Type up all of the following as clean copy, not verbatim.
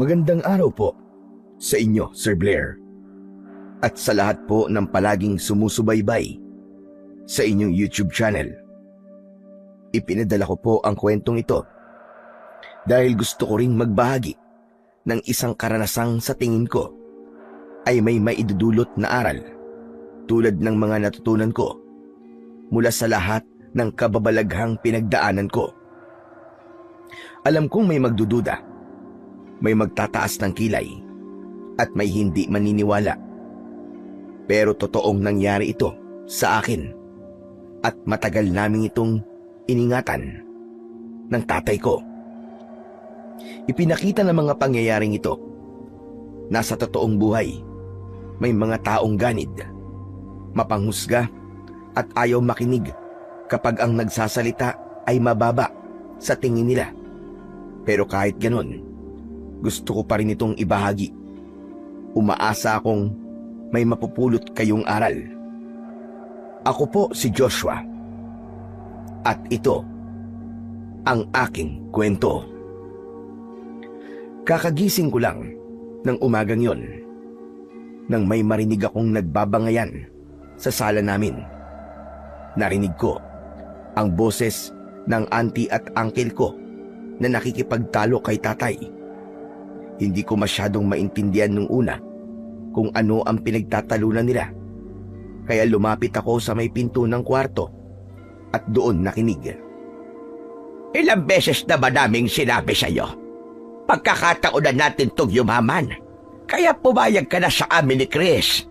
Magandang araw po sa inyo, Sir Blair. At sa lahat po ng palaging sumusubaybay sa inyong YouTube channel. Ipinadala ko po ang kwentong ito dahil gusto ko ring magbahagi ng isang karanasang sa tingin ko ay may maidudulot na aral tulad ng mga natutunan ko mula sa lahat ng kababalaghang pinagdaanan ko. Alam kong may magdududa, may magtataas ng kilay, at may hindi maniniwala. Pero totoong nangyari ito sa akin at matagal naming itong iningatan ng tatay ko. Ipinakita ng mga pangyayaring ito na sa totoong buhay may mga taong ganid, mapanghusga at ayaw makinig kapag ang nagsasalita ay mababa sa tingin nila. Pero kahit ganon, gusto ko pa rin itong ibahagi. Umaasa akong may mapupulot kayong aral. Ako po si Joshua. At ito ang aking kwento. Kakagising ko lang ng umagang yon nang may marinig akong nagbabangayan sa sala namin. Narinig ko ang boses ng auntie at uncle ko na nakikipagtalo kay tatay. Hindi ko masyadong maintindihan nung una kung ano ang pinagtatalunan nila. Kaya lumapit ako sa may pinto ng kwarto at doon nakinig. Ilang beses na ba naming sinabi sa'yo? Pagkakataon na natin itong yumaman. Kaya pumayag ka na sa amin ni Chris.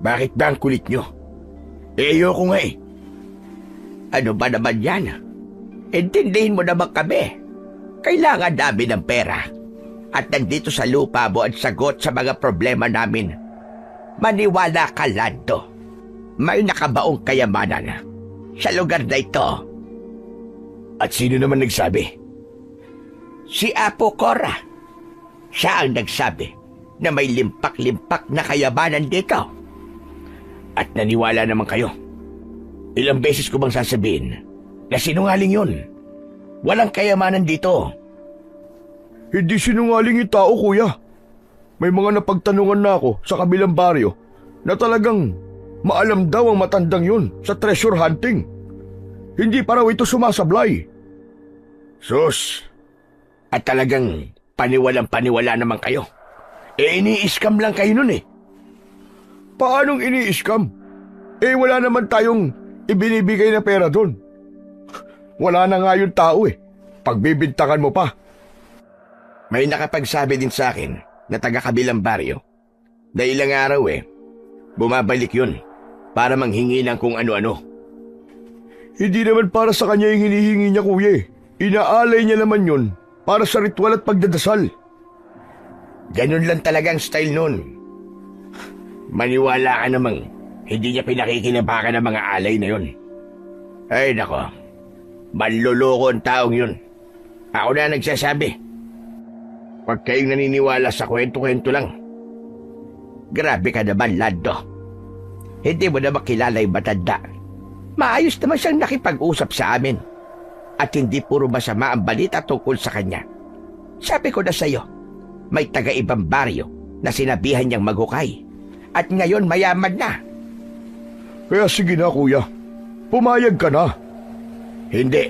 Bakit ba ang kulit nyo? Ayoko nga eh. Ano ba naman yan? Intindihin mo naman kami. Kailangan namin ng pera. At nandito sa lupa mo ang sagot sa mga problema namin. Maniwala ka, Lando. May nakabaong kayamanan sa lugar na ito. At sino naman nagsabi? Si Apo Cora. Siya ang nagsabi na may limpak-limpak na kayamanan dito. At naniwala naman kayo. Ilang beses ko bang sasabihin na sinungaling yun? Walang kayamanan dito. Hindi sinungaling yung tao, kuya. May mga napagtanungan na ako sa kabilang baryo na talagang maalam daw ang matandang yun sa treasure hunting. Hindi pa raw ito sumasablay. Sus! At talagang paniwalang-paniwala naman kayo. Ini-scam lang kayo nun eh. Paanong ini-scam? Wala naman tayong ibinibigay na pera doon. Wala na nga yung tao eh. Pagbibintangan mo pa. May nakapagsabi din sa akin na taga-kabilang baryo na ilang araw bumabalik yun para manghingi ng kung ano-ano. Hindi naman para sa kanya yung hinihingi niya, kuya eh. Inaalay niya naman yun para sa ritual at pagdadasal. Ganun lang talagang style nun. Maniwala ka namang hindi niya pinakikinabakan ng mga alay na yun. Ay nako, manloloko ang taong yun. Ako na nagsasabi. Huwag kayong naniniwala sa kwento-kwento lang. Grabe ka naman, Lando. Hindi mo na makilala yung matanda. Maayos naman siyang nakipag-usap sa amin. At hindi puro masama ang balita tungkol sa kanya. Sabi ko na sa'yo, may taga-ibang baryo na sinabihan niyang maghukay. At ngayon mayaman na. Kaya sige na, kuya. Pumayag ka na. Hindi.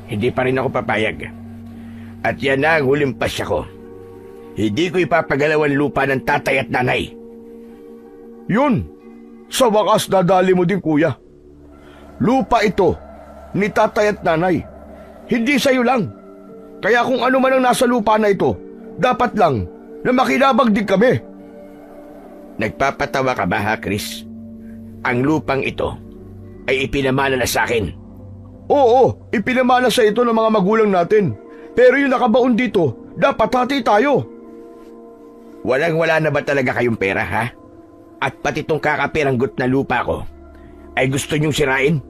Hindi pa rin ako papayag. At yan na ang huling pasya ko. Hindi ko ipapagalaw ang lupa ng tatay at nanay. Yun. Sa wakas nadali mo din, kuya. Lupa ito ni tatay at nanay. Hindi sa'yo lang. Kaya kung ano man ang nasa lupa na ito, dapat lang na makinabang din kami. Nagpapatawa ka ba ha, Chris? Ang lupang ito ay ipinamana na sa akin. Oo, ipinamana sa ito ng mga magulang natin. Pero yung nakabaon dito, dapat hati tayo. Walang-wala na ba talaga kayong pera, ha? At pati tong kakapiranggot na lupa ko, ay gusto niyong sirain?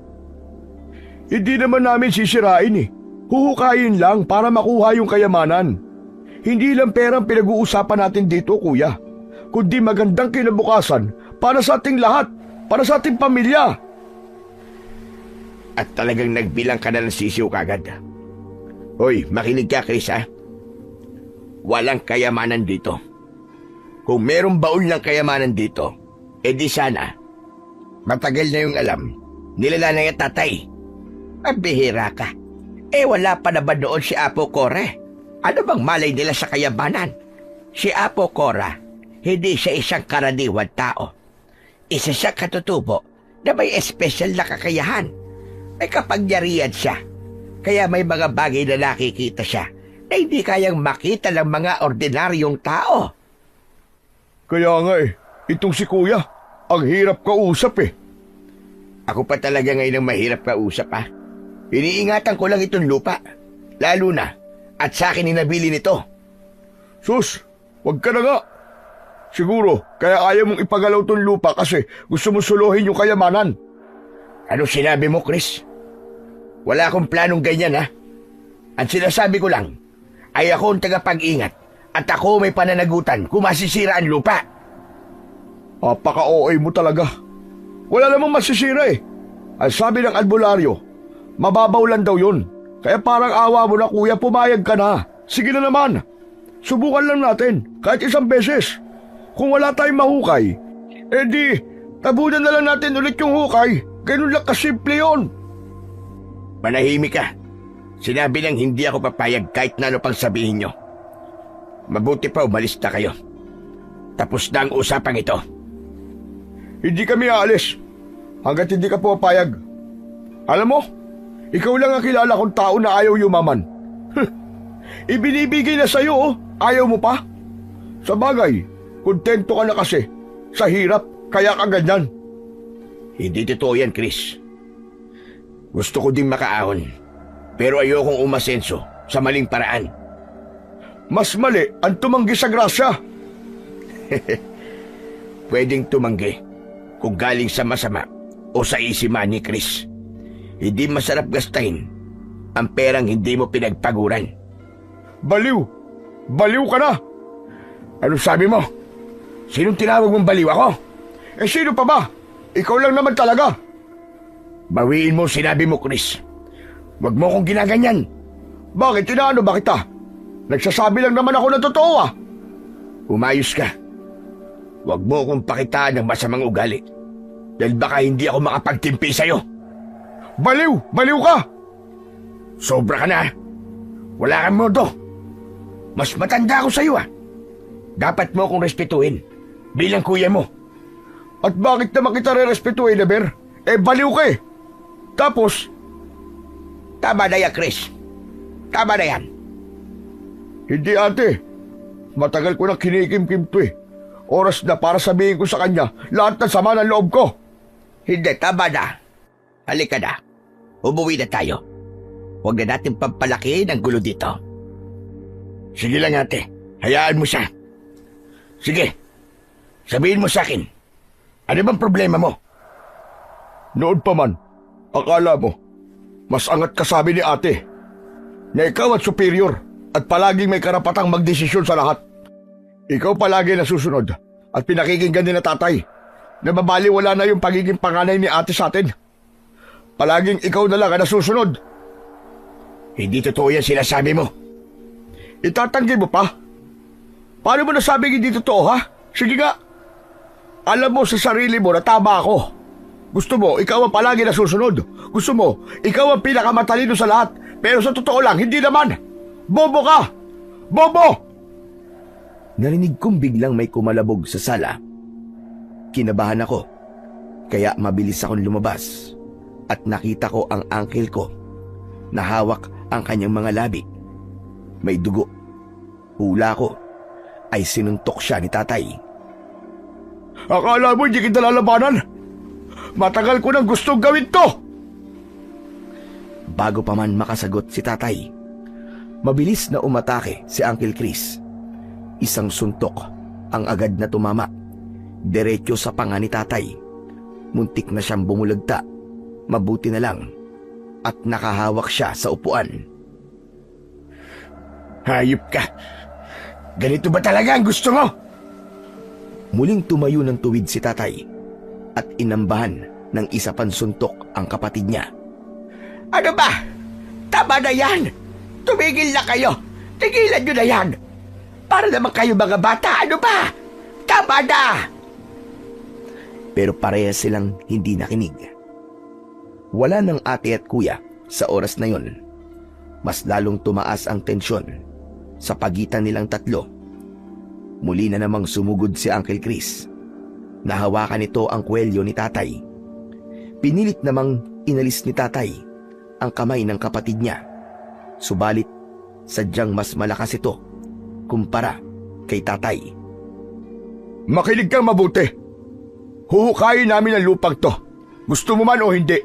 Hindi naman namin sisirain eh. Huhukayin lang para makuha yung kayamanan. Hindi lang perang pinag-uusapan natin dito, kuya. Kundi magandang kinabukasan para sa ating lahat, para sa ating pamilya. At talagang nagbilang ka na ng sisiw kagad. Hoy, makinig ka, Chris, ha? walang kayamanan dito. Kung merong baon ng kayamanan dito, edi sana, matagal na yung alam, nilala na yung tatay. Mabihira ka. Wala pa na ba doon si Apo Kore? Ano bang malay nila sa kayamanan? Si Apo Kora, hindi siya isang karaniwan tao. Isa siya katutubo na may espesyal na kakayahan. May kapangyarihan siya. Kaya may mga bagay na nakikita siya na hindi kayang makita ng mga ordinaryong tao. Kaya nga itong si Kuya, ang hirap kausap Ako pa talaga ngayon ang mahirap kausap Iniingatan ko lang itong lupa. Lalo na, at sa akin inabili nito. Sus, wag ka na nga. Siguro, kaya ayaw mong ipagalaw tong lupa kasi gusto mo suluhin yung kayamanan. Ano sinabi mo, Chris? Wala akong planong ganyan, Ang sinasabi ko lang, ay ako ang tagapag-ingat at ako may pananagutan kung masisira ang lupa. Apaka-OA mo talaga. Wala namang masisira Ang sabi ng albularyo, mababaw lang daw yun. Kaya parang awa mo na kuya, pumayag ka na. Sige na naman. Subukan lang natin, kahit isang beses. Kung wala tayong mahukay, edi, tabunan na lang natin ulit yung hukay. Ganun lang kasimple yun. Manahimik ka. Sinabi nang hindi ako papayag kahit na ano pang sabihin nyo. Mabuti pa umalis na kayo. Tapos na ang usapang ito. Hindi kami aalis hanggat hindi ka papayag. Alam mo, ikaw lang ang kilala kong tao na ayaw yumaman. Ibinibigay na sa'yo, ayaw mo pa? Sa bagay, kontento ka na kasi. Sa hirap, kaya ka ganyan. Hindi totoo yan, Chris. Gusto ko din makaahon, pero ayokong umasenso sa maling paraan. Mas mali ang tumanggi sa grasya. Pwedeng tumanggi kung galing sa masama o sa isiman ni Chris. Hindi masarap gastahin ang perang hindi mo pinagpaguran. Baliw! Baliw ka na! Ano sabi mo? Sinong tinawag mong baliw ako? Sino pa ba? Ikaw lang naman talaga. Bawiin mo sinabi mo, Chris. Huwag mo akong ginaganyan. Bakit? Inaano ba kita? Nagsasabi lang naman ako ng totoo Umayos ka. Huwag mo akong pakitaan ng masamang ugali. Dahil baka hindi ako makapagtimpi sa'yo. Baliw! Baliw ka! Sobra ka na. Wala kang modo. Mas matanda ako sa'yo Dapat mo akong respetuhin bilang kuya mo. At bakit naman kita re-respetuhin, Eber? Baliw ka Tapos, tama na yan, Chris. Tama na yan. Hindi ate. Matagal ko nang kinikimkim to Oras na para sabihin ko sa kanya lahat ng sama ng loob ko. Hindi, tama na. Halika na. Umuwi na tayo. Huwag na natin pampalaki ng gulo dito. Sige lang ate. Hayaan mo siya. Sige. Sabihin mo sa akin. Ano bang problema mo? Noon pa man, akala mo, mas angat ka sabi ni ate na ikaw at superior at palaging may karapatang magdesisyon sa lahat. Ikaw palagi nasusunod at pinakikinggan ni na tatay na mabaliwala na yung pagiging panganay ni ate sa atin. Palaging ikaw na lang ang nasusunod. Hindi totoo yan sinasabi mo. Itatanggi mo pa? Paano mo nasabing hindi totoo Sige nga. Alam mo sa sarili mo na tama ako. Gusto mo, ikaw ang palagi nasusunod. Gusto mo, ikaw ang pinakamatalino sa lahat. Pero sa totoo lang, hindi naman. Bobo ka! Bobo! Narinig kong biglang may kumalabog sa sala. Kinabahan ako, kaya mabilis akong lumabas at nakita ko ang uncle ko na hawak ang kanyang mga labi. May dugo. Hula ko ay sinuntok siya ni tatay. Akala mo hindi kita lalabanan? Matagal ko nang gustong gawin to! Bago pa man makasagot si tatay, mabilis na umatake si Uncle Chris. Isang suntok ang agad na tumama, diretso sa panga ni tatay. Muntik na siyang bumulagta, mabuti na lang at nakahawak siya sa upuan. Hayop ka! Ganito ba talaga ang gusto mo? Muling tumayo ng tuwid si tatay at inambahan ng isa pang suntok ang kapatid niya. Ano ba? Tama na yan! Tumigil na kayo! Tigilan nyo na yan! Para naman kayo mga bata, ano ba? Tama na! Pero parehas silang hindi nakinig. Wala ng ate at kuya sa oras na yon. Mas lalong tumaas ang tensyon sa pagitan nilang tatlo. Muli na namang sumugod si Uncle Chris. Nahawakan nito ang kwelyo ni tatay. Pinilit namang inalis ni tatay ang kamay ng kapatid niya. Subalit, sadyang mas malakas ito kumpara kay tatay. Makinig kang mabuti. Huhukayin namin ang lupang to. Gusto mo man o hindi.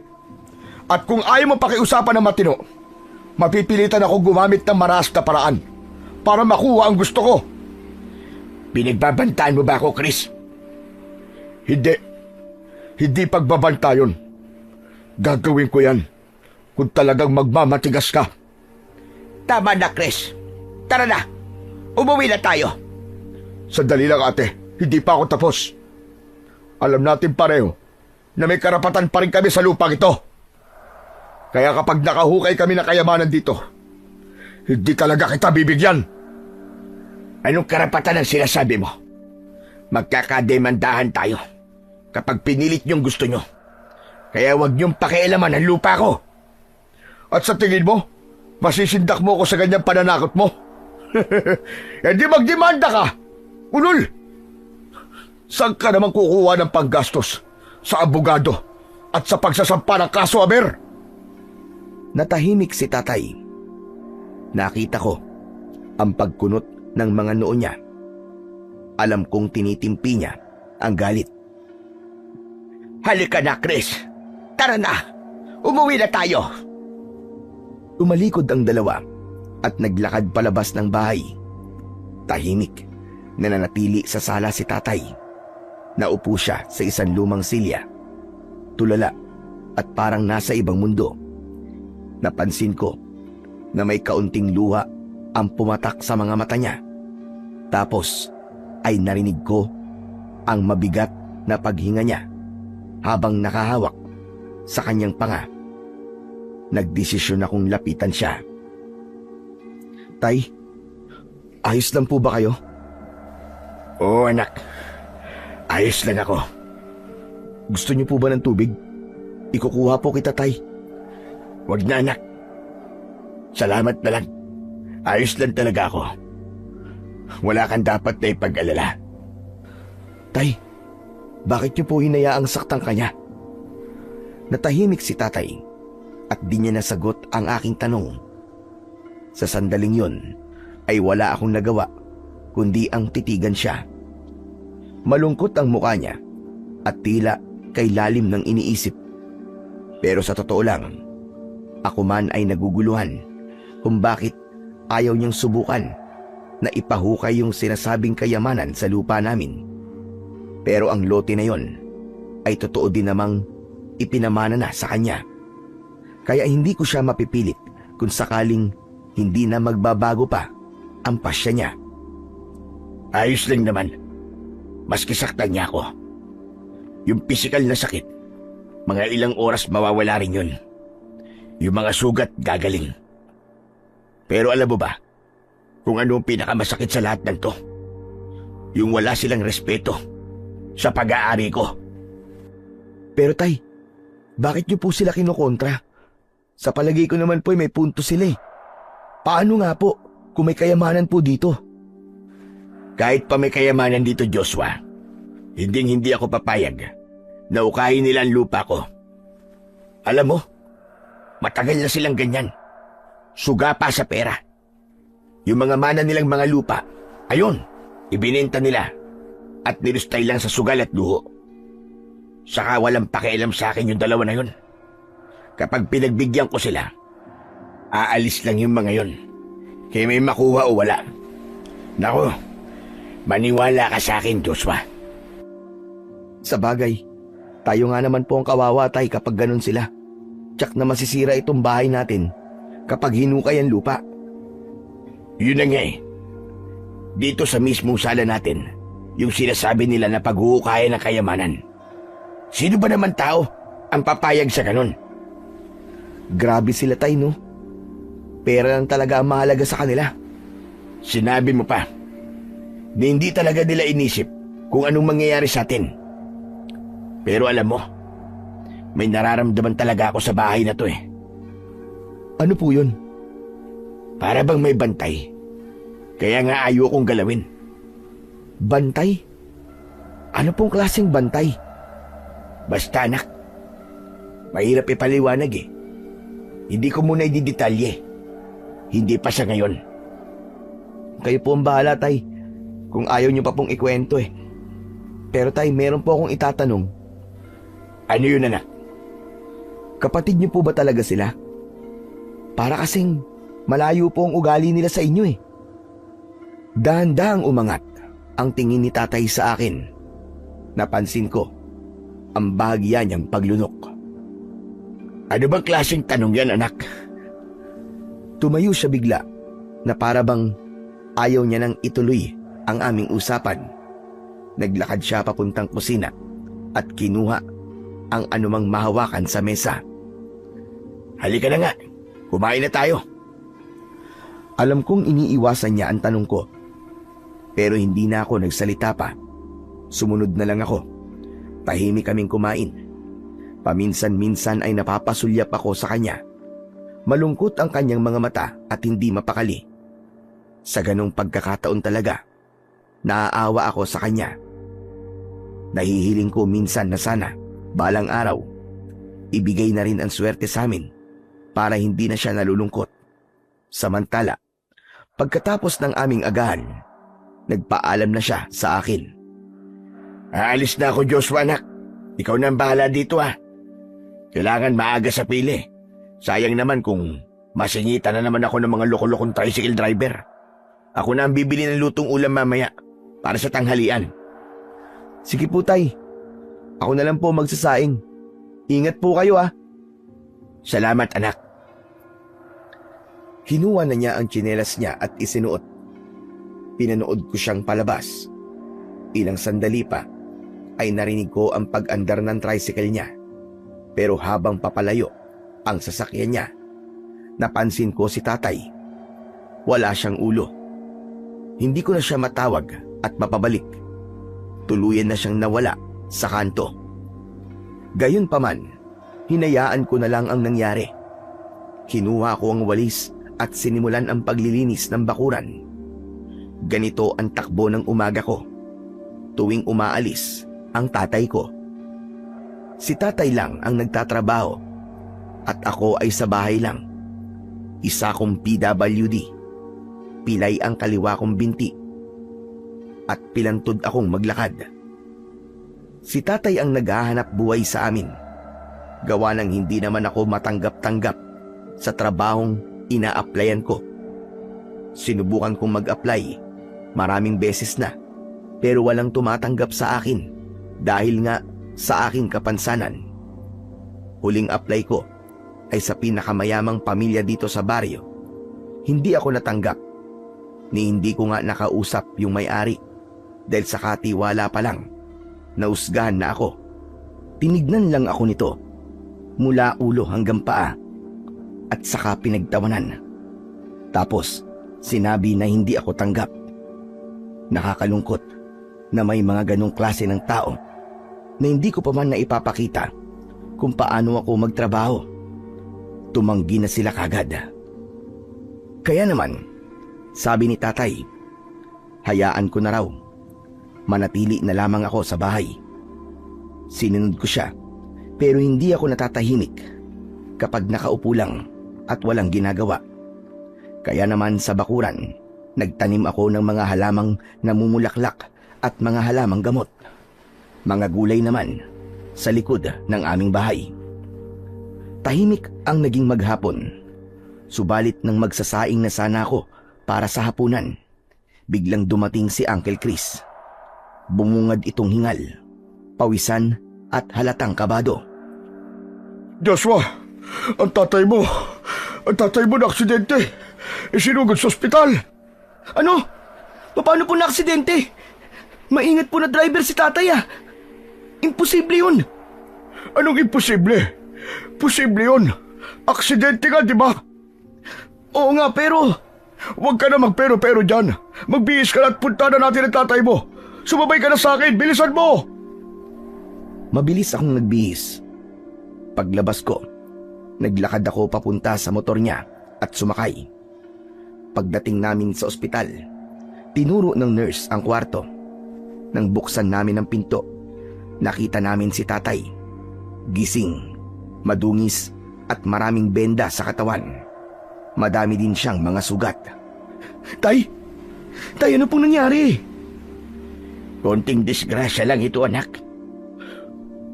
At kung ayaw mo pakiusapan ng matino, mapipilitan ako gumamit ng maraas na paraan para makuha ang gusto ko. Pinagbabantaan mo ba ako, Chris? Hindi. Hindi pagbabanta yun. Gagawin ko yan kung talagang magmamatigas ka. Tama na, Chris. Tara na. Umuwi na tayo. Sandali lang, ate. Hindi pa ako tapos. Alam natin pareho na may karapatan pa rin kami sa lupang ito. Kaya kapag nakahukay kami ng kayamanan dito, hindi talaga kita bibigyan. Anong karapatan ang sinasabi mo? Magkakademandahan tayo kapag pinilit niyong gusto niyo. Kaya huwag niyong pakialaman ang lupa ko. At sa tingin mo, masisindak mo ako sa ganyang pananakot mo? Eh di magdemanda ka! Ulol! Saan ka naman kukuha ng panggastos sa abogado at sa pagsasampa ng kaso, Aber? Natahimik si tatay. Nakita ko ang pagkunot ng mga noo niya. Alam kong tinitimpi niya ang galit. Halika na, Chris. Tara na. Umuwi na tayo. Tumalikod ang dalawa at naglakad palabas ng bahay. Tahimik, nananatili sa sala si tatay. Naupo siya sa isang lumang silya. Tulala at parang nasa ibang mundo. Napansin ko na may kaunting luha ang pumatak sa mga mata niya. Tapos ay narinig ko ang mabigat na paghinga niya habang nakahawak sa kanyang panga. Nagdesisyon akong lapitan siya. Tay, ayos lang po ba kayo? Oo, anak. Ayos lang ako. Gusto niyo po ba ng tubig? Ikukuha po kita, tay. Wag na, anak. Salamat na lang. Ayos lang talaga ako. Wala kang dapat na ipag-alala. Tay, bakit niyo po hinayaang saktan kanya? Natahimik si tatay at di niya nasagot ang aking tanong. Sa sandaling yon ay wala akong nagawa kundi ang titigan siya. Malungkot ang mukha niya at tila kay lalim ng iniisip. Pero sa totoo lang, ako man ay naguguluhan kung bakit ayaw niyang subukan na ipahukay yung sinasabing kayamanan sa lupa namin. Pero ang lote na yon ay totoo din namang ipinamana na sa kanya. Kaya hindi ko siya mapipilit kung sakaling hindi na magbabago pa ang pasya niya. Ayos lang naman. Maski saktan niya ako. Yung pisikal na sakit, mga ilang oras mawawala rin yun. Yung mga sugat gagaling. Pero alam mo ba kung ano ang pinakamasakit sa lahat ng to? Yung wala silang respeto sa pag-aari ko. Pero tay, bakit niyo po sila kinukontra? Sa palagay ko naman po may punto sila eh. Paano nga po kung may kayamanan po dito? Kahit pa may kayamanan dito, Joshua, hindi ako papayag na ukahin nila ang lupa ko. Alam mo, matagal na silang ganyan. Suga pa sa pera. Yung mga mana nilang mga lupa, ayun, ibinenta nila at nilustay lang sa sugal at luho. Saka walang pakialam sa akin yung dalawa na yun. Kapag pinagbigyan ko sila, aalis lang yung mga yun. Kaya may makuha o wala. Naku, maniwala ka sa akin, Joshua. Sa bagay, tayo nga naman po ang kawawa tay kapag ganun sila. Tsak na masisira itong bahay natin kapag hinukay ang lupa. Yun na nga eh. Dito sa mismong sala natin, yung sinasabi nila na paghuhukayan ng kayamanan. Sino ba naman tao ang papayag sa ganun? Grabe sila tay, no? Pera lang talaga ang mahalaga sa kanila. Sinabi mo pa, na hindi talaga nila inisip kung anong mangyayari sa atin. Pero alam mo, may nararamdaman talaga ako sa bahay na to eh. Ano po yun? Para bang may bantay. Kaya nga ayokong galawin. Bantay? Ano pong klaseng bantay? Basta anak, mahirap ipaliwanag eh. Hindi ko muna ididetalye. Hindi pa sa ngayon. Kayo po ang bahala, tay. Kung ayaw niyo pa pong ikwento eh. Pero tay, meron po akong itatanong. Ano yun, anak? Kapatid niyo po ba talaga sila? Para kasing malayo po ang ugali nila sa inyo eh. Dahan-dahang umangat ang tingin ni tatay sa akin. Napansin ko ang bahagya niyang paglunok. Ano bang klaseng tanong yan, anak? Tumayo siya bigla na para bang ayaw niya nang ituloy ang aming usapan. Naglakad siya papuntang kusina at kinuha ang anumang mahawakan sa mesa. Halika na nga, kumain na tayo. Alam kong iniiwasan niya ang tanong ko. Pero hindi na ako nagsalita pa. Sumunod na lang ako. Tahimik kaming kumain. Paminsan-minsan ay napapasulyap ako sa kanya. Malungkot ang kanyang mga mata at hindi mapakali. Sa ganong pagkakataon talaga, naaawa ako sa kanya. Nahihiling ko minsan na sana, balang araw, ibigay na rin ang swerte sa amin para hindi na siya nalulungkot. Samantala, pagkatapos ng aming agahan, nagpaalam na siya sa akin. Aalis na ako, Joshua, anak. Ikaw na ang bahala dito, ha. Kailangan maaga sa pili. Sayang naman kung masingita na naman ako ng mga loko-lokong tricycle driver. Ako na ang bibili ng lutong ulam mamaya para sa tanghalian. Sige po, tay. Ako na lang po magsasaing. Ingat po kayo, ha. Salamat, anak. Kinuha na niya ang tsinelas niya at isinuot. Pinanood ko siyang palabas. Ilang sandali pa ay narinig ko ang pag-andar ng tricycle niya. Pero habang papalayo ang sasakyan niya, napansin ko si tatay. Wala siyang ulo. Hindi ko na siya matawag at mapabalik. Tuluyan na siyang nawala sa kanto. Gayunpaman, hinayaan ko na lang ang nangyari. Kinuha ko ang walis at sinimulan ang paglilinis ng bakuran. Ganito ang takbo ng umaga ko. Tuwing umaalis ang tatay ko. Si tatay lang ang nagtatrabaho at ako ay sa bahay lang. Isa kong PWD. Pilay ang kaliwa kong binti. At pilantod akong maglakad. Si tatay ang naghahanap buhay sa amin. Gawa ng hindi naman ako matanggap-tanggap sa trabahong ina-applyan ko. Sinubukan kong mag-apply maraming beses na, pero walang tumatanggap sa akin dahil nga sa aking kapansanan. Huling apply ko ay sa pinakamayamang pamilya dito sa baryo. Hindi ako natanggap, ni hindi ko nga nakausap yung may-ari dahil sa katiwala pa lang, nausgahan na ako. Tinignan lang ako nito mula ulo hanggang paa at saka pinagtawanan. Tapos sinabi na hindi ako tanggap. Nakakalungkot na may mga ganong klase ng tao na hindi ko pa man naipapakita kung paano ako magtrabaho. Tumanggi na sila kagad. Kaya naman, sabi ni tatay, hayaan ko na raw. Manatili na lamang ako sa bahay. Sinunod ko siya, pero hindi ako natatahimik kapag nakaupo lang at walang ginagawa. Kaya naman sa bakuran, nagtanim ako ng mga halamang namumulaklak at mga halamang gamot. Mga gulay naman sa likod ng aming bahay. Tahimik ang naging maghapon. Subalit nang magsasaing na sana ako para sa hapunan, biglang dumating si Uncle Chris. Bumungad itong hingal, pawisan at halatang kabado. Joshua, ang tatay mo na aksidente. Isinugod sa ospital. Ano? Paano po na aksidente? Maingat po na driver si tatay ah. Imposible yun. Anong imposible? Posible yun. Aksidente nga, di ba? Oo nga, pero Huwag ka na magpero-pero dyan. Magbihis ka na at punta na natin ang tatay mo. Sumabay ka na sa akin, bilisan mo! Mabilis akong nagbihis. Paglabas ko, naglakad ako papunta sa motor niya at sumakay. Pagdating namin sa ospital, tinuro ng nurse ang kwarto. Nang buksan namin ang pinto, nakita namin si tatay. Gising, madungis at maraming benda sa katawan. Madami din siyang mga sugat. Tay! Tay, ano pong nangyari? Konting disgrasya lang ito, anak.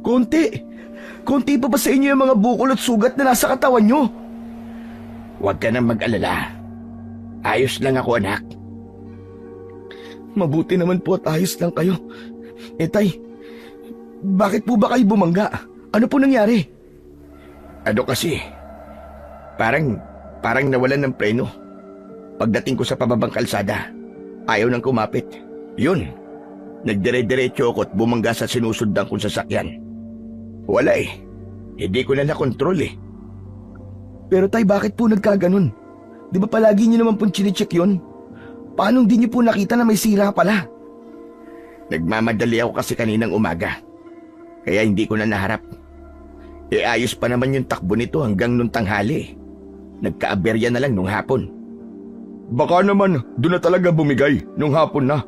Konti! Konti pa ba sa inyo yung mga bukol at sugat na nasa katawan nyo? Huwag ka nang mag-alala. Ayos lang ako, anak. Mabuti naman po at ayos lang kayo. Tay, bakit po ba kayo bumangga? Ano po nangyari? Ano kasi? Parang nawalan ng preno. Pagdating ko sa pababang kalsada, ayaw nang kumapit. Yun, nagdire-diretso ako at bumangga sa sinusundan kong sasakyan. Wala eh. Hindi ko na nakontrol eh. Pero tay, bakit po nagkaganon? Di ba palagi niyo naman pong chinecheck yun? Paano hindi niyo po nakita na may sira pala? Nagmamadali ako kasi kaninang umaga. Kaya hindi ko na naharap. Ayos pa naman yung takbo nito hanggang nung tanghali. Nagkaaberya na lang nung hapon. Baka naman doon na talaga bumigay nung hapon na.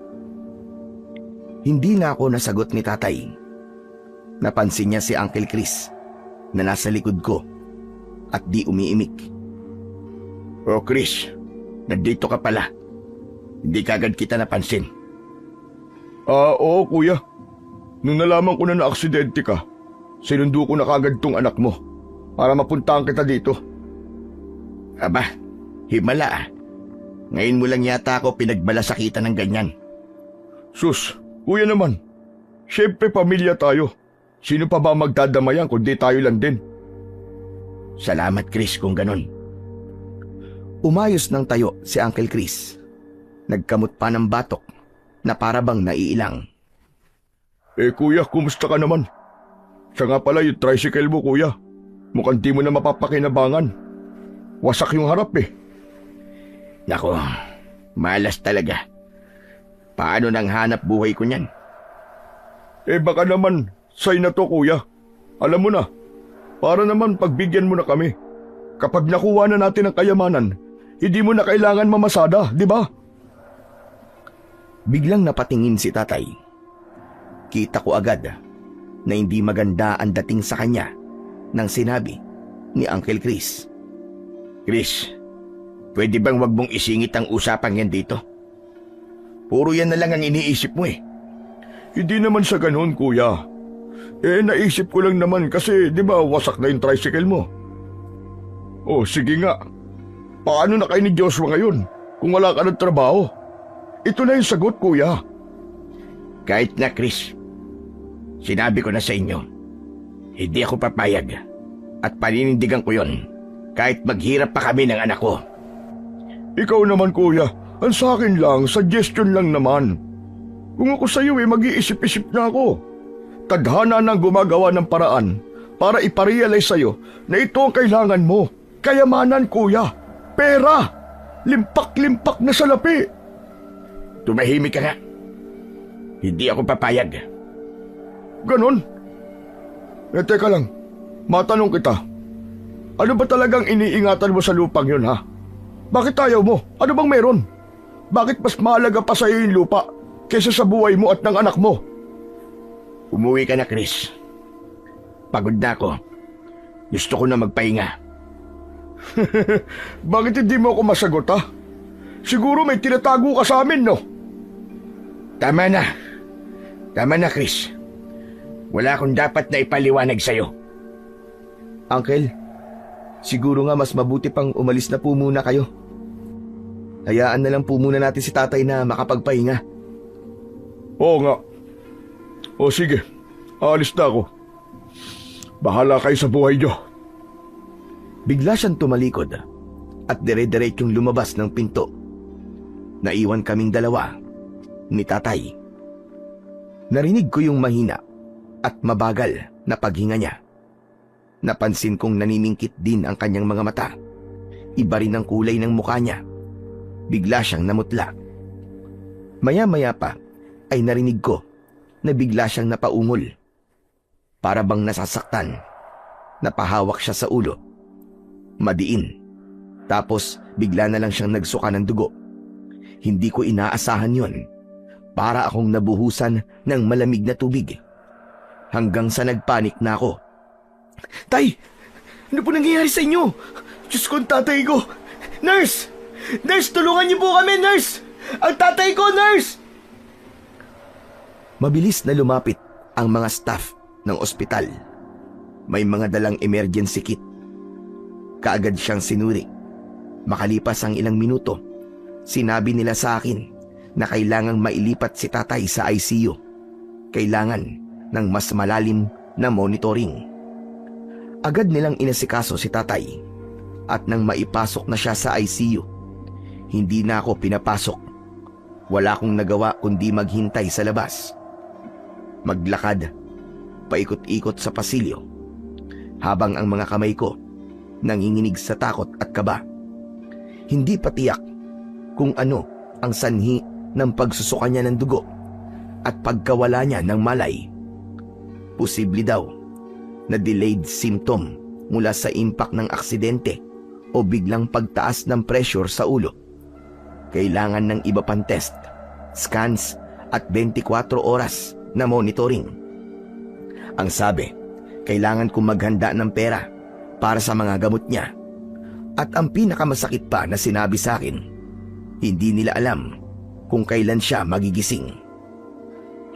Hindi na ako nasagot ni tatay. Napansin niya si Uncle Chris na nasa likod ko at di umiimik. Oh Chris, nandito ka pala. Hindi kagad kita napansin. Oo kuya. Nung nalaman ko na aksidente ka, sinundo ko na kagad tong anak mo para mapuntahan kita dito. Aba, himala ah. Ngayon mo lang yata ako pinagbalasakitan ng ganyan. Sus, kuya naman. Siyempre pamilya tayo. Sino pa ba magdadamayan kundi tayo lang din? Salamat Chris kung ganon. Umayos ng tayo si Uncle Chris. Nagkamot pa ng batok na parabang naiilang. Kuya, kumusta ka naman? Siya nga pala yung tricycle mo kuya. Mukhang di mo na mapapakinabangan. Wasak yung harap eh. Nako, malas talaga. Paano nang hanap buhay ko niyan? Baka naman, sign na to kuya. Alam mo na, para naman pagbigyan mo na kami. Kapag nakuha na natin ang kayamanan, hindi mo na kailangan mamasada, di ba? Biglang napatingin si tatay. Kita ko agad na hindi maganda ang dating sa kanya nang sinabi ni Uncle Chris. Chris, pwede bang wag mong isingit ang usapang yan dito? Puro yan na lang ang iniisip mo eh. Hindi naman sa ganun, kuya. Naisip ko lang naman kasi, di ba, wasak na yung tricycle mo. Oh, sige nga. Paano na kayo ni Joshua ngayon kung wala ka ng trabaho? Ito na yung sagot, kuya. Kahit na, Chris. Sinabi ko na sa inyo, hindi ako papayag at paninindigan ko yon kahit maghirap pa kami ng anak ko. Ikaw naman, kuya. Ang sa akin lang, suggestion lang naman. Kung ako sa iyo mag-iisip-isip na ako. Tadhana nang gumagawa ng paraan para iparealize sa iyo na ito ang kailangan mo. Kayamanan, kuya. Pera. Limpak-limpak na salapi. Tumahimik ka nga. Hindi ako papayag. Ganon? Teka lang. Matanong kita. Ano ba talagang iniingatan mo sa lupang yun, ha? Bakit ayaw mo? Ano bang meron? Bakit mas mahalaga pa sa iyo yung lupa kaysa sa buhay mo at ng anak mo? Umuwi ka na, Chris. Pagod na ako. Gusto ko na magpahinga. Bakit hindi mo ako masagot, ha? Siguro may tinatago ka sa amin, no? Tama na. Tama na, Chris. Wala akong dapat na ipaliwanag sa'yo. Uncle, siguro nga mas mabuti pang umalis na po muna kayo. Hayaan na lang po muna natin si tatay na makapagpahinga. Oo nga. O sige, aalis na ako. Bahala kayo sa buhay niyo. Bigla siyang tumalikod at dire-diretsong lumabas ng pinto. Naiwan kaming dalawa ni tatay. Narinig ko yung mahina at mabagal na paghinga niya. Napansin kong nanimingkit din ang kanyang mga mata. Iba rin ang kulay ng mukha niya. bigla siyang namutla. Maya-maya pa ay narinig ko na bigla siyang napaungol. Para bang nasasaktan. Napahawak siya sa ulo. Madiin. Tapos bigla na lang siyang nagsuka ng dugo. Hindi ko inaasahan yon. Para akong nabuhusan ng malamig na tubig. Hanggang sa nagpanik na ako. Tay! Ano po nangyayari sa inyo? Diyos ko, ang tatay ko! Nurse! Nurse, tulungan niyo po kami, nurse! Ang tatay ko, nurse! Mabilis na lumapit ang mga staff ng ospital. May mga dalang emergency kit. Kaagad siyang sinuri. Makalipas ang ilang minuto, sinabi nila sa akin na kailangang mailipat si tatay sa ICU. Kailangan ng mas malalim na monitoring. Agad nilang inasikaso si tatay at nang maipasok na siya sa ICU, hindi na ako pinapasok. Wala akong nagawa kundi maghintay sa labas. Maglakad, paikot-ikot sa pasilyo, habang ang mga kamay ko nanginginig sa takot at kaba. Hindi pa tiyak kung ano ang sanhi ng pagsusuka niya ng dugo at pagkawala niya ng malay. Posible daw na delayed symptom mula sa impact ng aksidente o biglang pagtaas ng pressure sa ulo. Kailangan ng iba pang test, scans at 24 oras na monitoring. Ang sabi, kailangan kong maghanda ng pera para sa mga gamot niya. At ang pinakamasakit pa na sinabi sa akin, hindi nila alam kung kailan siya magigising.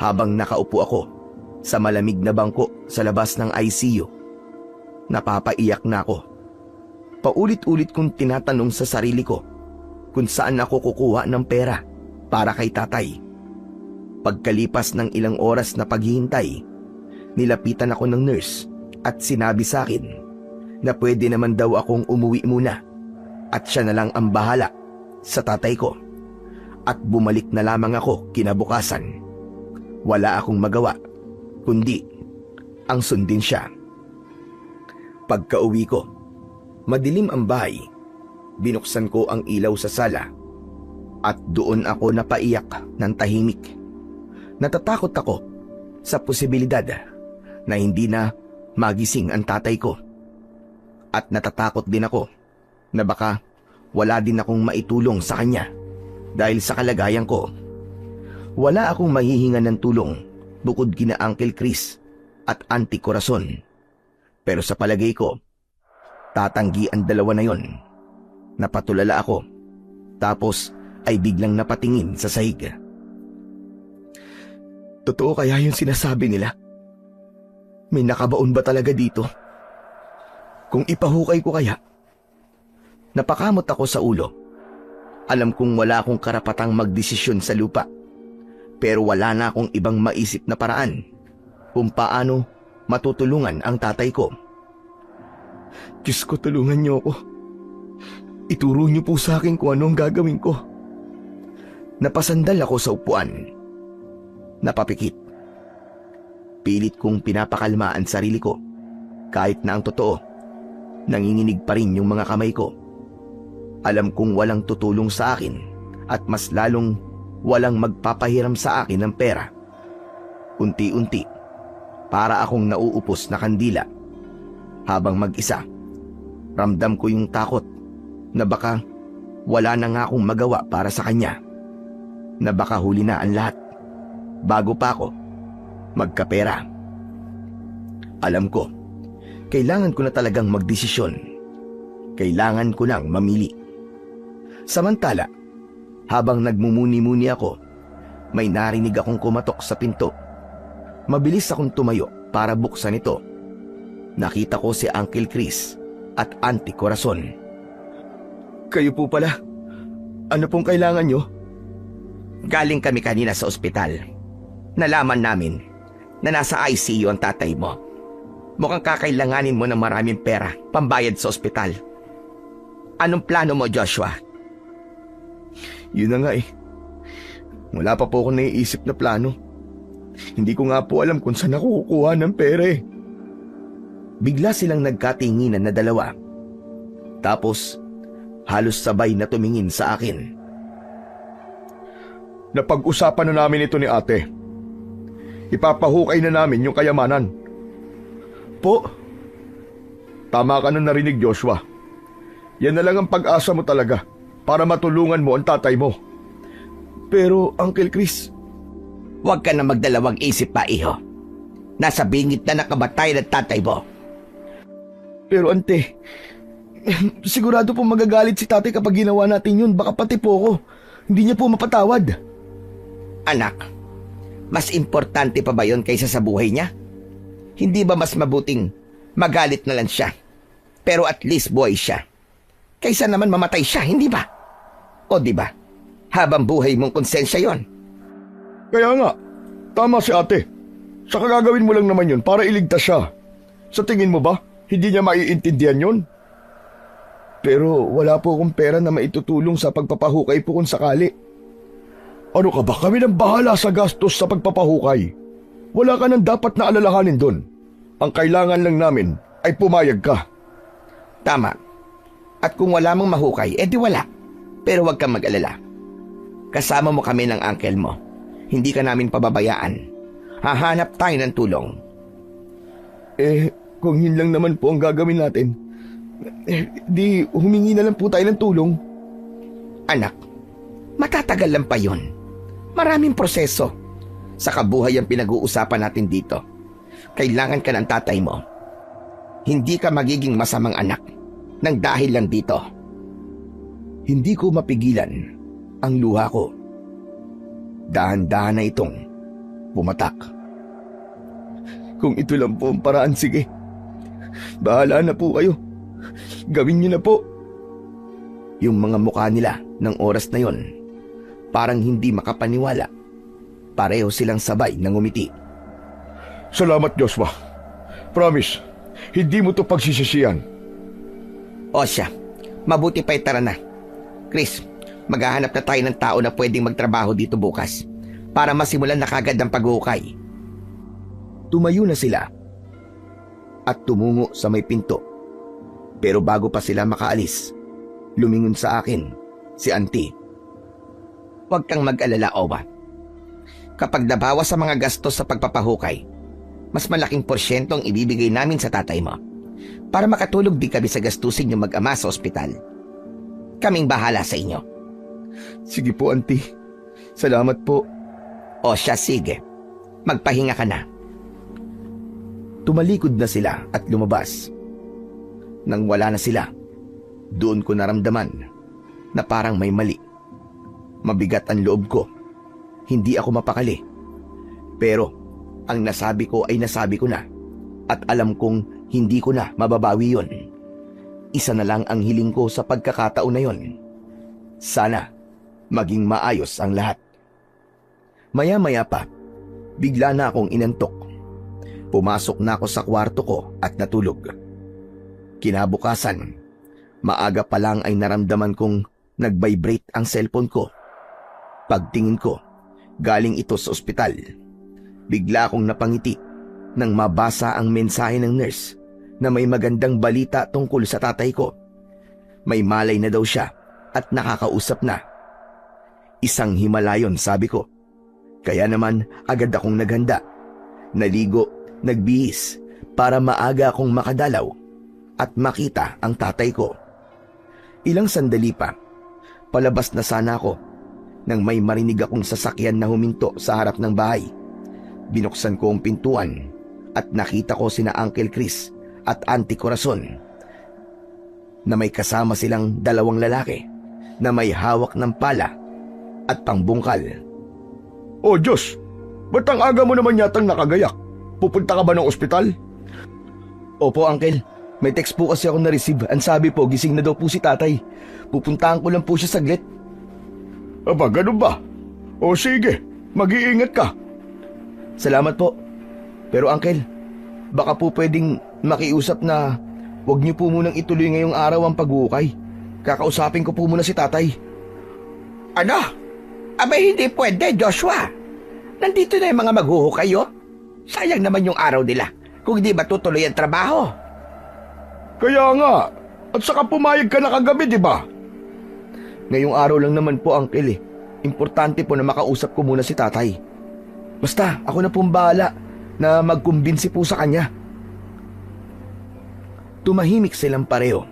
Habang nakaupo ako sa malamig na bangko sa labas ng ICU, napapaiyak na ako. Paulit-ulit kong tinatanong sa sarili ko kung saan ako kukuha ng pera para kay tatay. Pagkalipas ng ilang oras na paghihintay, nilapitan ako ng nurse at sinabi sa akin na pwede naman daw akong umuwi muna at siya na lang ang bahala sa tatay ko. At bumalik na lamang ako kinabukasan. Wala akong magawa kundi ang sundin siya. Pagka-uwi ko, madilim ang bahay. Binuksan ko ang ilaw sa sala at doon ako napaiyak ng tahimik. Natatakot ako sa posibilidad na hindi na magising ang tatay ko. At natatakot din ako na baka wala din akong maitulong sa kanya dahil sa kalagayan ko. Wala akong mahihingan ng tulong bukod kina Uncle Chris at Auntie Corazon. Pero sa palagay ko, tatanggi ang dalawa na yon. Napatulala ako, tapos ay biglang napatingin sa sahig. Totoo kaya yung sinasabi nila? May nakabaon ba talaga dito? Kung ipahukay ko kaya? Napakamot ako sa ulo. Alam kong wala akong karapatang magdesisyon sa lupa, pero wala na akong ibang maisip na paraan kung paano matutulungan ang tatay ko. Diyos ko, tulungan niyo ako. Ituro niyo po sa akin kung ano ang gagawin ko. Napasandal ako sa upuan. Napapikit. Pilit kong pinapakalma ang sarili ko. Kahit na ang totoo, nanginginig pa rin yung mga kamay ko. Alam kong walang tutulong sa akin at mas lalong walang magpapahiram sa akin ng pera. Unti-unti, para akong nauupos na kandila. Habang mag-isa, ramdam ko yung takot na baka wala na nga akong magawa para sa kanya. Na baka huli na ang lahat bago pa ako magkapera. Alam ko, kailangan ko na talagang magdesisyon. Kailangan ko nang mamili. Samantala, habang nagmumuni-muni ako, may narinig akong kumatok sa pinto. Mabilis akong tumayo para buksan ito. Nakita ko si Uncle Chris at Auntie Corazon. Kayo po pala. Ano pong kailangan nyo? Galing kami kanina sa ospital. Nalaman namin na nasa ICU ang tatay mo. Mukhang kakailanganin mo ng maraming pera pambayad sa ospital. Anong plano mo, Joshua? Yun na nga eh. Wala pa po akong naiisip na plano. Hindi ko nga po alam kung saan ako kukuha ng pera eh. Bigla silang nagkatinginan na dalawa. Tapos, halos sabay na tumingin sa akin. Napag-usapan na namin ito ni ate. Ipapahukay na namin yung kayamanan. Po, Tama ka na narinig, Joshua. Yan na lang ang pag-asa mo talaga para matulungan mo ang tatay mo. pero Uncle Chris, Huwag ka na magdalawang isip pa, iho. Nasa bingit na nakabatay ng tatay mo. pero ante, sigurado po magagalit si tatay kapag ginawa natin yun. Baka pati po ako. Hindi niya po mapatawad. Anak, mas importante pa ba yon kaysa sa buhay niya? Hindi ba mas mabuting magalit na lang siya, pero at least buhay siya, kaysa naman mamatay siya, hindi ba? O di ba? Habang buhay mong konsensya yon. Kaya nga, tama si ate. Saka gagawin mo lang naman yun para iligtas siya. Sa tingin mo ba, hindi niya maiintindihan yun? Pero wala po akong pera na maitutulong sa pagpapahukay po kung sakali. Ano ka ba? Kami nang bahala sa gastos sa pagpapahukay. Wala ka nang dapat na alalahanin doon. Ang kailangan lang namin ay pumayag ka. Tama. At kung wala mong mahukay, edi wala. Pero huwag kang mag-alala. Kasama mo kami ng uncle mo. Hindi ka namin pababayaan. Hahanap tayo ng tulong. Kung yun lang naman po ang gagawin natin, di humingi na lang po tayo ng tulong. Anak, matatagal lang pa yun. Maraming proseso. Sa kabuhay ang pinag-uusapan natin dito. Kailangan ka ng tatay mo. Hindi ka magiging masamang anak nang dahil lang dito. Hindi ko mapigilan ang luha ko. Dahan-dahan na itong pumatak. Kung ito lang po ang paraan, sige. Bahala na po kayo. Gawin niyo na po. Yung mga mukha nila ng oras na yon, parang hindi makapaniwala. Pareho silang sabay na ngumiti. Salamat, Joshua. Promise, hindi mo to pagsisisihan. O siya, mabuti pa'y tara na. Chris, maghahanap na tayo ng tao na pwedeng magtrabaho dito bukas para masimulan na kagad ang paghuhukay. Tumayo na sila at tumungo sa may pinto. Pero bago pa sila makaalis, lumingon sa akin si Auntie. Huwag kang mag-alala, Owa. Kapag nabawas sa mga gastos sa pagpapahukay, mas malaking porsyento ang ibibigay namin sa tatay mo para makatulog din kami sa gastusin niyo mag-ama sa ospital. Kaming bahala sa inyo. Sige po, Auntie. Salamat po. O siya, sige. Magpahinga ka na. Tumalikod na sila at lumabas. Nang wala na sila, doon ko naramdaman na parang may mali. Mabigat ang loob ko. Hindi ako mapakali. Pero ang nasabi ko ay nasabi ko na. At alam kong hindi ko na mababawi yon. Isa na lang ang hiling ko sa pagkakataon na yon. Sana maging maayos ang lahat. Maya-maya pa, bigla na akong inantok. Pumasok na ako sa kwarto ko at natulog. Kinabukasan, maaga pa lang ay naramdaman kong nag-vibrate ang cellphone ko. Pagtingin ko, galing ito sa ospital. Bigla akong napangiti nang mabasa ang mensahe ng nurse na may magandang balita tungkol sa tatay ko. May malay na daw siya at nakakausap na. Isang himalayon, sabi ko. Kaya naman agad akong naghanda. Naligo, nagbihis para maaga akong makadalaw at makita ang tatay ko. Ilang sandali pa, palabas na sana ako nang may marinig akong sasakyan na huminto sa harap ng bahay. Binuksan ko ang pintuan at nakita ko sina Uncle Chris at Auntie Corazon na may kasama silang dalawang lalaki na may hawak ng pala at pangbungkal. Oh Diyos, ba't ang aga mo naman yatang nakagayak? Pupunta ka ba ng ospital? Opo, Uncle. May text po kasi ako na-receive. Ang sabi po, gising na daw po si tatay. Pupuntahan ko lang po siya saglit. Aba, ganun ba? O sige, mag-iingat ka. Salamat po. Pero Uncle, baka po pwedeng makiusap na huwag niyo po munang ituloy ngayong araw ang paghuhukay. Kakausapin ko po muna si tatay. Ano? Abay, hindi pwede, Joshua. Nandito na yung mga maghuhukay, oh. Sayang naman yung araw nila kung hindi ba tutuloy ang trabaho. Kaya nga, at saka pumayag ka na kagabi, di ba? Ngayong araw lang naman po, Uncle eh. Importante po na makausap ko muna si tatay. Basta, ako na pong bahala na magkumbinsi po sa kanya. Tumahimik silang pareho.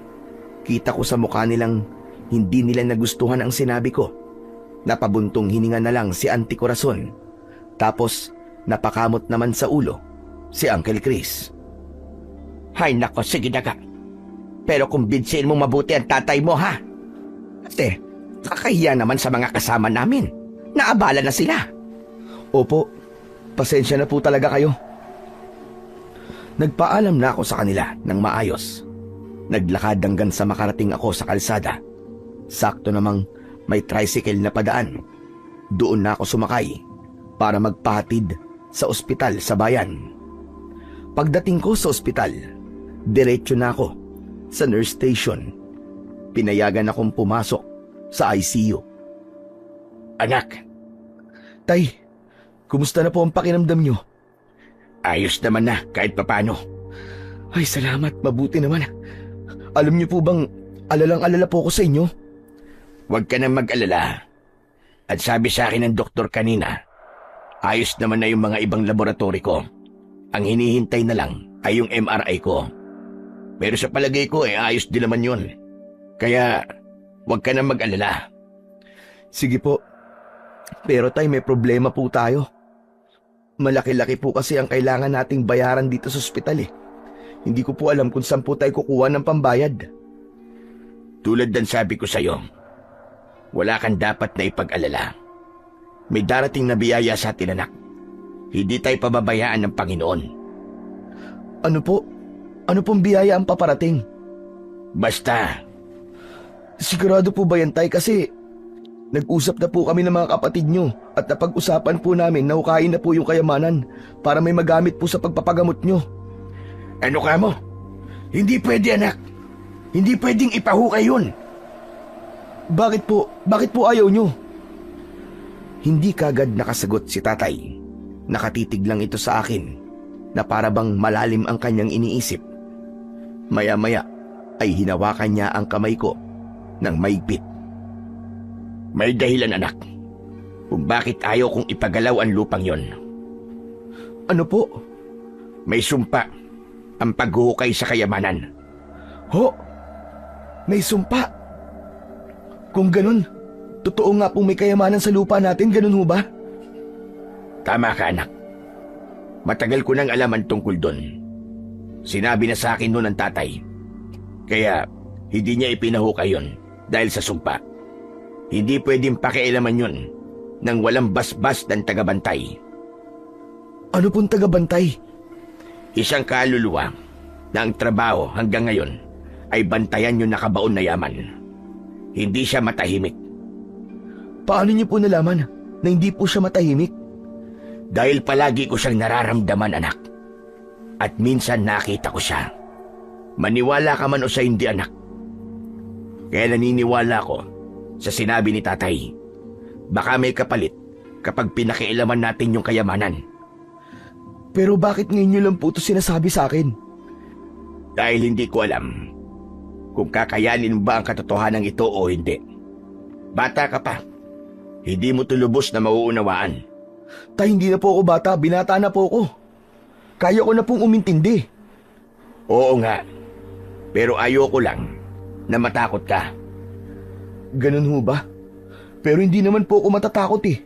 Kita ko sa mukha nilang hindi nila nagustuhan ang sinabi ko. Napabuntong hininga na lang si Auntie Corazon. Tapos, napakamot naman sa ulo si Uncle Chris. Hay nako, sige na ka. Pero kumbinsihin mo mabuti ang tatay mo, ha? Kasi, kakahiya naman sa mga kasama namin. Naabala na sila. Opo, pasensya na po talaga kayo. Nagpaalam na ako sa kanila ng maayos. Naglakad hanggang sa makarating ako sa kalsada. Sakto namang may tricycle na padaan. Doon na ako sumakay para magpahatid sa ospital sa bayan. Pagdating ko sa ospital, diretso na ako sa nurse station. Pinayagan akong pumasok sa ICU. Anak, Tay, kumusta na po ang pakiramdam nyo? ayos naman na kahit papano. Ay, salamat, mabuti naman. Alam niyo po bang alalang-alala po ako sa inyo? Huwag ka nang mag-alala. At sabi sa akin ng doktor kanina, ayos naman na yung mga ibang laboratory ko. Ang hinihintay na lang ay yung MRI ko. Pero sa palagay ko ayos din naman yun. Kaya huwag ka nang mag-alala. Sige po. Pero tay, may problema po tayo. Malaki-laki po kasi ang kailangan nating bayaran dito sa ospital eh. Hindi ko po alam kung saan po tayo kukuha ng pambayad. Tulad ng sabi ko sa'yo, wala kang dapat na ipag-alala. May darating na biyaya sa atin, anak. Hindi tayo pababayaan ng Panginoon. Ano po? Ano pong biyaya ang paparating? Basta, Sigurado po ba yan, tay? Kasi nag-usap na po kami ng mga kapatid nyo at napag-usapan po namin na hukayin na po yung kayamanan para may magamit po sa pagpapagamot nyo. ano ka mo? Hindi pwede, anak. Hindi pwedeng ipahukay yun. Bakit po? Bakit po ayaw nyo? Hindi kagad nakasagot si tatay. Nakatitig lang ito sa akin na para bang malalim ang kanyang iniisip. Maya-maya ay hinawakan niya ang kamay ko ng maigpit. May dahilan, anak, kung bakit ayaw kong ipagalaw ang lupang yon. Ano po? May sumpa ang paghuhukay sa kayamanan. Ho? May sumpa? Kung ganun, totoo nga pong may kayamanan sa lupa natin, ganun ho ba? Tama ka, anak. Matagal ko nang alaman tungkol doon. Sinabi na sa akin noon ng tatay. Kaya hindi niya ipinahukay yon dahil sa sumpa. Hindi pwedeng pakialaman yon nang walang basbas ng tagabantay. Ano pong tagabantay? Isang kaluluwa na ang trabaho hanggang ngayon ay bantayan yung nakabaon na yaman. Hindi siya matahimik. Paano niyo po nalaman na hindi po siya matahimik? Dahil palagi ko siyang nararamdaman, anak. At minsan nakita ko siya. Maniwala ka man o sa hindi, anak. Kaya naniniwala ko sa sinabi ni tatay. Baka may kapalit kapag pinakialaman natin yung kayamanan. Pero bakit ngayon niyo lang po ito sinasabi sa akin? Dahil hindi ko alam kung kakayanin ba ang katotohanan ito o hindi. Bata ka pa. Hindi mo tulubos na mauunawaan. Tay, hindi na po ako bata, binata na po ako. Kaya ko na pong umintindi. Oo nga. Pero ayoko lang na matakot ka. Ganun ho ba? Pero hindi naman po ako matatakot eh.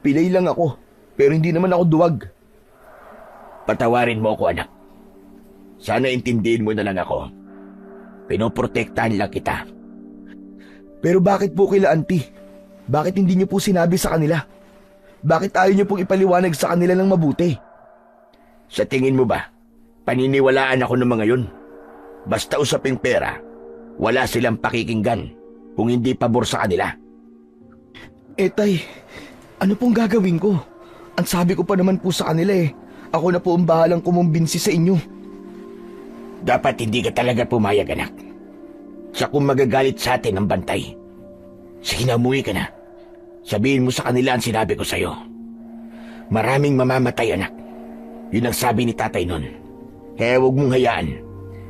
Pilay lang ako, pero hindi naman ako duwag. Patawarin mo ako, anak. Sana intindihin mo na lang ako. Pinoprotektahan lang kita. Pero bakit po kila auntie? Bakit hindi niyo po sinabi sa kanila? Bakit ayaw niyo pong ipaliwanag sa kanila ng mabuti? Sa tingin mo ba, paniniwalaan ako ng mga yun? Basta usaping pera, wala silang pakikinggan kung hindi pabor sa kanila. Eh tay, ano pong gagawin ko? Ang sabi ko pa naman po sa kanila eh, ako na po ang bahalang kumumbinsi sa inyo. Dapat hindi ka talaga pumayag, anak. Sa kung magagalit sa atin ang bantay. Sige na, umuwi ka na. Sabihin mo sa kanila ang sinabi ko sa'yo. Maraming mamamatay, anak. Yun ang sabi ni tatay nun. Kaya huwag mong hayaan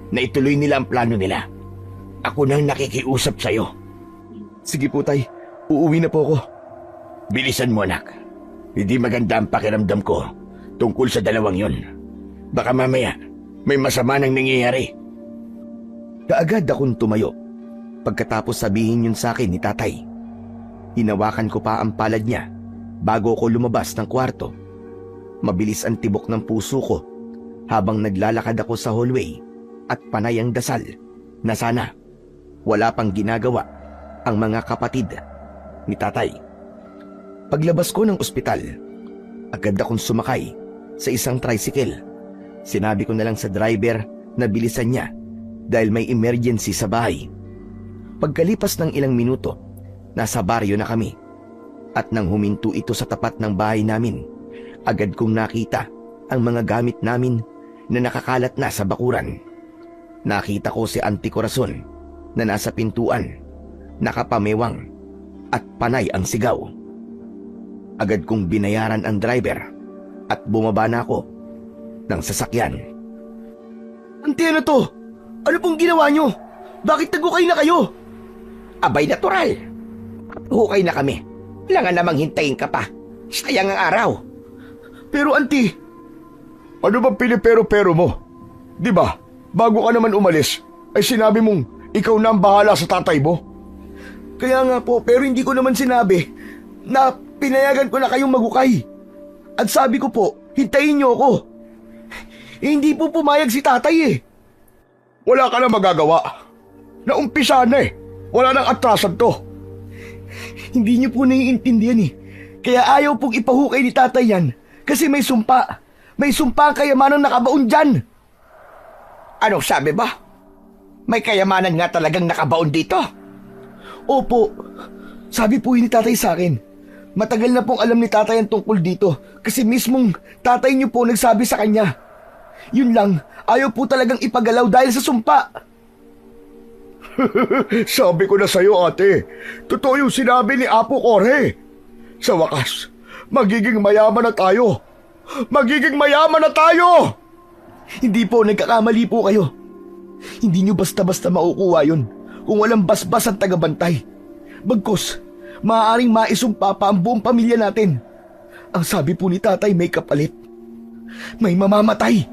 na ituloy nila ang plano nila. Ako nang nakikiusap sa'yo. Sige po tay, uuwi na po ako. Bilisan mo, anak. Hindi maganda ang pakiramdam ko tungkol sa dalawang yon. Baka mamaya may masama nang nangyayari. Kaagad akong tumayo. Pagkatapos sabihin yun sa akin ni tatay, hinawakan ko pa ang palad niya bago ko lumabas ng kwarto. Mabilis ang tibok ng puso ko habang naglalakad ako sa hallway at panay ang dasal na sana wala pang ginagawa ang mga kapatid ni tatay. Paglabas ko ng ospital, agad akong sumakay sa isang tricycle. Sinabi ko na lang sa driver na bilisan niya dahil may emergency sa bahay. Pagkalipas ng ilang minuto, nasa baryo na kami. At nang huminto ito sa tapat ng bahay namin, agad kong nakita ang mga gamit namin na nakakalat na sa bakuran. Nakita ko si Auntie Corazon na nasa pintuan, nakapamewang at panay ang sigaw. Agad kong binayaran ang driver at bumaba na ako ng sasakyan. Auntie, ano to? Ano pong ginawa nyo? Bakit nagukay na kayo? Abay, natural. Hukay na kami. Wala nga namang hintayin ka pa. Sayang ang araw. Pero auntie, Ano bang pinipero-pero mo? Di ba, bago ka naman umalis, ay sinabi mong ikaw na ang bahala sa tatay mo? kaya nga po, pero hindi ko naman sinabi na pinayagan ko na kayong magukay. At sabi ko po, hintayin nyo ako. Hindi po pumayag si tatay eh. Wala ka na magagawa. Naumpisa na eh. Wala nang atrasan to. Hindi niyo po naiintindihan eh. Kaya ayaw pong ipahukay ni tatay yan kasi may sumpa. May sumpa ang kayamanang nakabaon dyan. Anong sabi ba? May kayamanan nga talagang nakabaon dito. Opo, sabi po ni tatay sa akin. Matagal na pong alam ni tatay ang tungkol dito kasi mismong tatay niyo po nagsabi sa kanya. Yun lang, ayaw po talagang ipagalaw dahil sa sumpa. Sabi ko na sa'yo, ate. Totoo yung sinabi ni Apo Jorge. Sa wakas, magiging mayaman na tayo. Magiging mayaman na tayo! Hindi po, nagkakamali po kayo. Hindi niyo basta-basta makukuha yun kung walang basbas ang tagabantay. Bagkus, maaaring maisumpa pa ang buong pamilya natin. Ang sabi po ni tatay may kapalit. May mamamatay.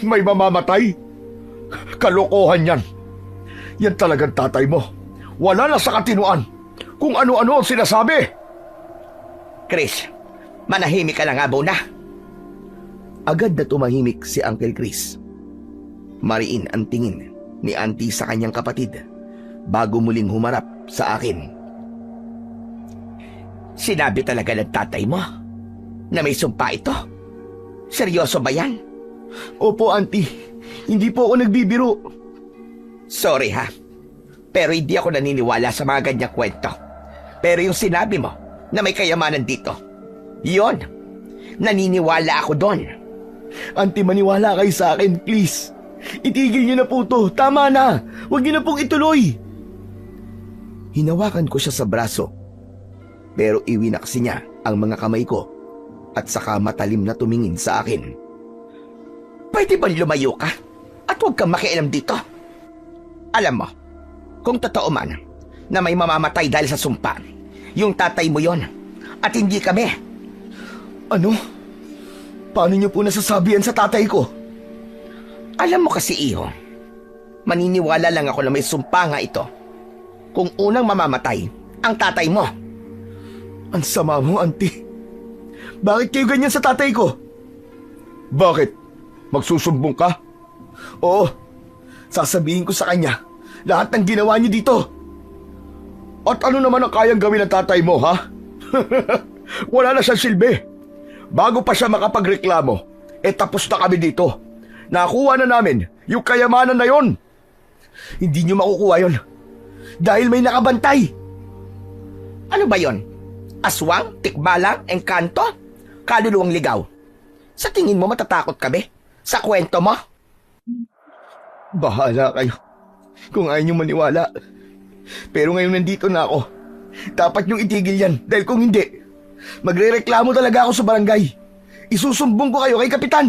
May mamamatay? Kalokohan yan. Yan talagang tatay mo. Wala na sa katinuan kung ano-ano ang sinasabi. Chris, manahimik ka na nga muna. Agad na tumahimik si Uncle Chris. Mariin ang tingin ni Auntie sa kanyang kapatid bago muling humarap sa akin. Sinabi talaga ng tatay mo na may sumpa ito? Seryoso ba yan? Opo, Auntie. Hindi po ako nagbibiro. Sorry ha, pero hindi ako naniniwala sa mga ganyang kwento. Pero yung sinabi mo na may kayamanan dito, yon, naniniwala ako doon. Auntie, maniwala kayo sa akin, please. Itigil niyo na po to. Tama na. Huwag niyo na pong ituloy. Hinawakan ko siya sa braso. Pero iwinaksi niya ang mga kamay ko at saka matalim na tumingin sa akin. Pwede ba lumayo ka at huwag kang makialam dito? Alam mo, kung totoo man na may mamamatay dahil sa sumpa, yung tatay mo yon at hindi kami. Ano? Paano niyo po nasasabi yan sa tatay ko? Alam mo kasi, iho, maniniwala lang ako na may sumpa nga ito kung unang mamamatay ang tatay mo. Ang sama mo, Auntie. Bakit kayo ganyan sa tatay ko? Bakit? Magsusumbong ka? Oo, sasabihin ko sa kanya lahat ng ginawa niyo dito. At ano naman ang kayang gawin ng tatay mo, ha? Wala na siyang silbi. Bago pa siya makapagreklamo, tapos na kami dito. Nakuha na namin yung kayamanan na yon. Hindi niyo makukuha yon dahil may nakabantay. Ano ba yon? Aswang, tikbalang, engkanto, kaluluwang ligaw. Sa tingin mo matatakot kami? Sa kwento mo? Bahala kayo kung ayaw niyo maniwala. Pero ngayon nandito na ako. Dapat niyong itigil yan dahil kung hindi, magrereklamo talaga ako sa barangay. Isusumbong ko kayo kay Kapitan.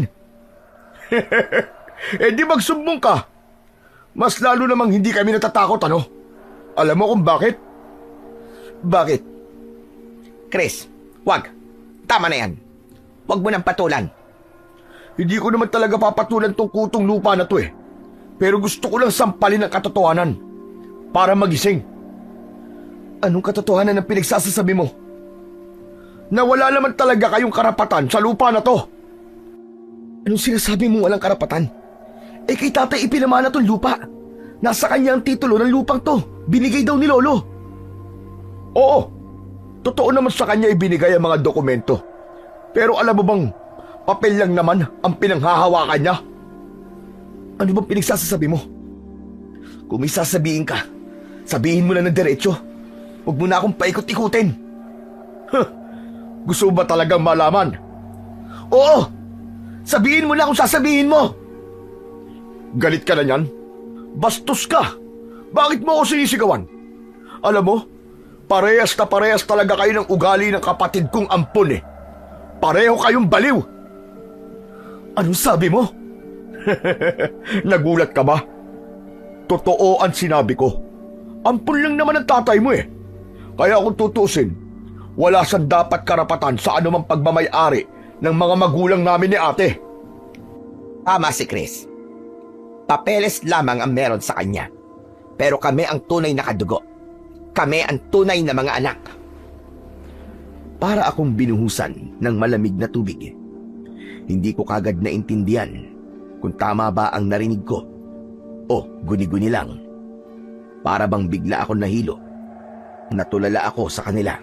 Di magsumbong ka. Mas lalo namang hindi kami natatakot, ano? Alam mo kung bakit? Bakit? Chris, wag. Tama na yan. Wag mo nang patulan. Hindi ko naman talaga papatulan tong kutong lupa na to eh. Pero gusto ko lang sampalin ang katotohanan para magising. Anong katotohanan ang pinagsasasabi mo? Na wala naman talaga kayong karapatan sa lupa na to. Anong sinasabi mo walang karapatan? Eh kay tatay ipinamana tong lupa. Nasa kanya ang titulo ng lupang to. Binigay daw ni Lolo. Oo, totoo naman sa kanya ibinigay ang mga dokumento. Pero alam mo bang, papel lang naman ang pinanghahawakan niya. Ano bang pinagsasasabi mo? Kung may sasabihin ka, sabihin mo na ng diretso. Huwag mo na akong paikot-ikutin. Huh, gusto mo ba talagang malaman? Oo, sabihin mo na kung sasabihin mo. Galit ka na niyan? Bastos ka. Bakit mo ako sinisigawan? Alam mo, parehas na parehas talaga kayo ng ugali ng kapatid kong ampon eh. Pareho kayong baliw. Anong sabi mo? Nagulat ka ba? Totoo ang sinabi ko. Ampun lang naman ang tatay mo eh. Kaya kung tutusin, wala siyang dapat karapatan sa anumang pagmamay-ari ng mga magulang namin ni ate. Tama si Chris. Papeles lamang ang meron sa kanya. Pero kami ang tunay na kadugo. Kami ang tunay na mga anak. Para akong binuhusan ng malamig na tubig. Hindi ko kagad naintindihan kung tama ba ang narinig ko o guni-guni lang. Para bang bigla ako nahilo. Natulala ako sa kanila.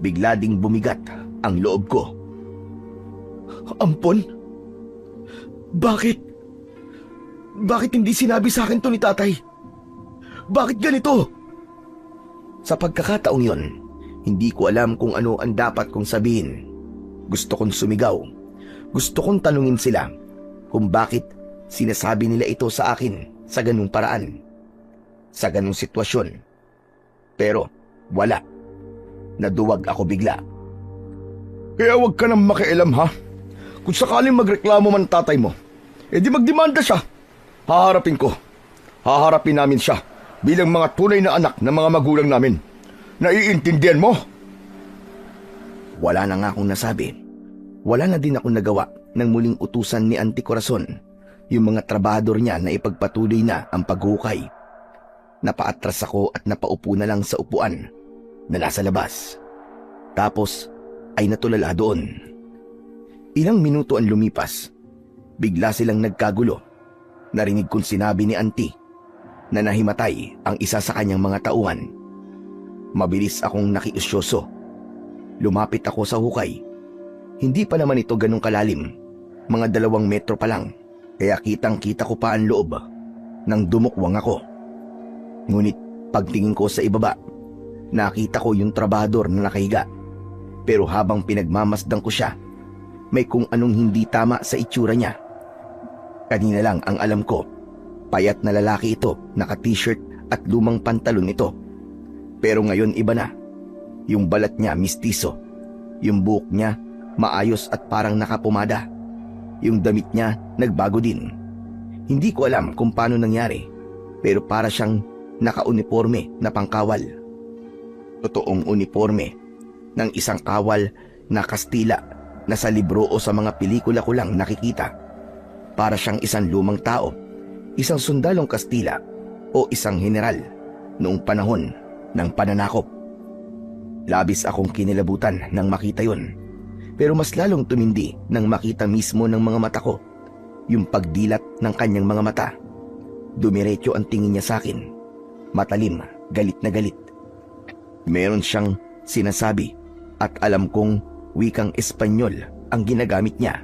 Bigla ding bumigat ang loob ko. Ampon? Bakit? Bakit hindi sinabi sa akin to ni tatay? Bakit ganito? Sa pagkakataong yon, hindi ko alam kung ano ang dapat kong sabihin. Gusto kong sumigaw. Gusto kong tanungin sila kung bakit sinasabi nila ito sa akin sa ganung paraan, sa ganung sitwasyon. Pero wala. Naduwag ako bigla. Kaya wag ka nang makialam ha. Kung sakaling magreklamo man tatay mo, edi magdemanda siya. Haharapin ko. Haharapin namin siya bilang mga tunay na anak ng mga magulang namin. Naiintindihan mo? Wala na nga akong nasabi. Wala na din akong nagawa nang muling utusan ni Auntie Corazon yung mga trabahador niya na ipagpatuloy na ang paghukay. Napaatras ako at napaupo na lang sa upuan na nasa labas. Tapos ay natulala doon. Ilang minuto ang lumipas. Bigla silang nagkagulo. Narinig kong sinabi ni Auntie na nahimatay ang isa sa kanyang mga tauhan. Mabilis akong nakiusyoso. Lumapit ako sa hukay. Hindi pa naman ito ganong kalalim. Mga 2 metro pa lang. Kaya kitang-kita ko pa ang loob nang dumukwang ako. Ngunit pagtingin ko sa ibaba, nakita ko yung trabahador na nakahiga. Pero habang pinagmamasdan ko siya, may kung anong hindi tama sa itsura niya. Kanina lang ang alam ko, payat na lalaki ito, naka-t-shirt at lumang pantalon ito. Pero ngayon iba na. Yung balat niya mistiso. Yung buhok niya maayos at parang nakapumada. Yung damit niya nagbago din. Hindi ko alam kung paano nangyari, pero para siyang naka-uniforme na pangkawal. Totoong uniforme ng isang kawal na Kastila na sa libro o sa mga pelikula ko lang nakikita. Para siyang isang lumang tao, isang sundalong Kastila o isang general noong panahon ng pananakop. Labis akong kinilabutan nang makita yon, pero mas lalong tumindi nang makita mismo ng mga mata ko yung pagdilat ng kanyang mga mata. Dumiretso ang tingin niya sa akin, matalim, galit na galit. Meron siyang sinasabi at alam kong wikang Espanyol ang ginagamit niya.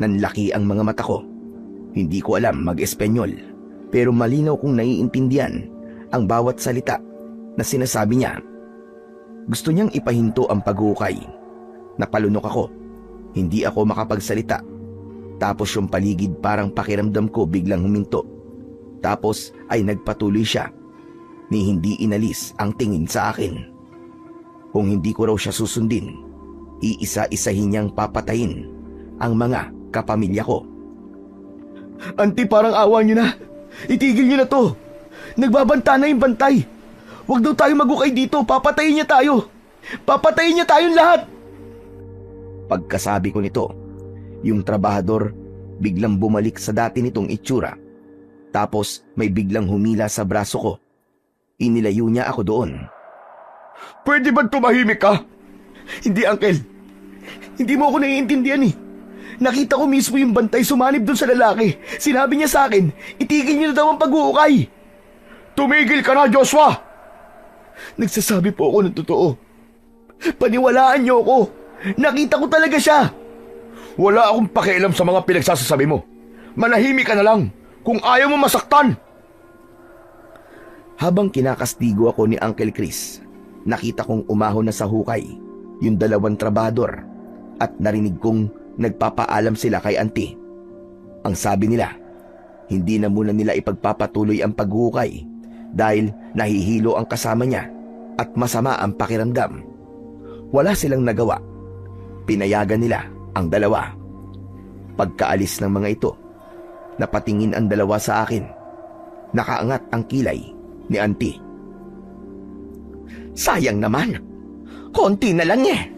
Nanlaki ang mga mata ko. Hindi ko alam mag-Espanyol, pero malinaw kong naiintindihan ang bawat salita na sinasabi niya. Gusto niyang ipahinto ang paghukay. Napalunok ako. Hindi ako makapagsalita. Tapos yung paligid parang pakiramdam ko biglang huminto. Tapos ay nagpatuloy siya. Ni hindi inalis ang tingin sa akin. Kung hindi ko raw siya susundin, iisa-isahin niyang papatayin ang mga kapamilya ko. Auntie, parang awa niyo na. Itigil niyo na to. Nagbabanta na yung bantay. Huwag daw tayo magukay dito. Papatayin niya tayo. Papatayin niya tayong lahat. Pagkasabi ko nito, yung trabahador biglang bumalik sa dati nitong itsura. Tapos may biglang humila sa braso ko. Inilayo niya ako doon. Pwede ba tumahimik ka? Hindi, Uncle. Hindi mo ako naiintindihan eh. Nakita ko mismo yung bantay sumanib dun sa lalaki. Sinabi niya sa akin, itigil niyo na daw ang pag-uukay. Tumigil ka na, Joshua! Nagsasabi po ako ng totoo. Paniwalaan niyo ako. Nakita ko talaga siya. Wala akong pakialam sa mga pinagsasasabi mo. Manahimik ka na lang kung ayaw mo masaktan. Habang kinakastigo ako ni Uncle Chris, nakita kong umahon na sa hukay yung dalawang trabador at narinig kong nagpapaalam sila kay auntie. Ang sabi nila, hindi na muna nila ipagpapatuloy ang paghukay dahil nahihilo ang kasama niya at masama ang pakiramdam. Wala silang nagawa. Pinayagan nila ang dalawa. Pagkaalis ng mga ito, napatingin ang dalawa sa akin. Nakaangat ang kilay ni auntie. Sayang naman. Konti na lang eh.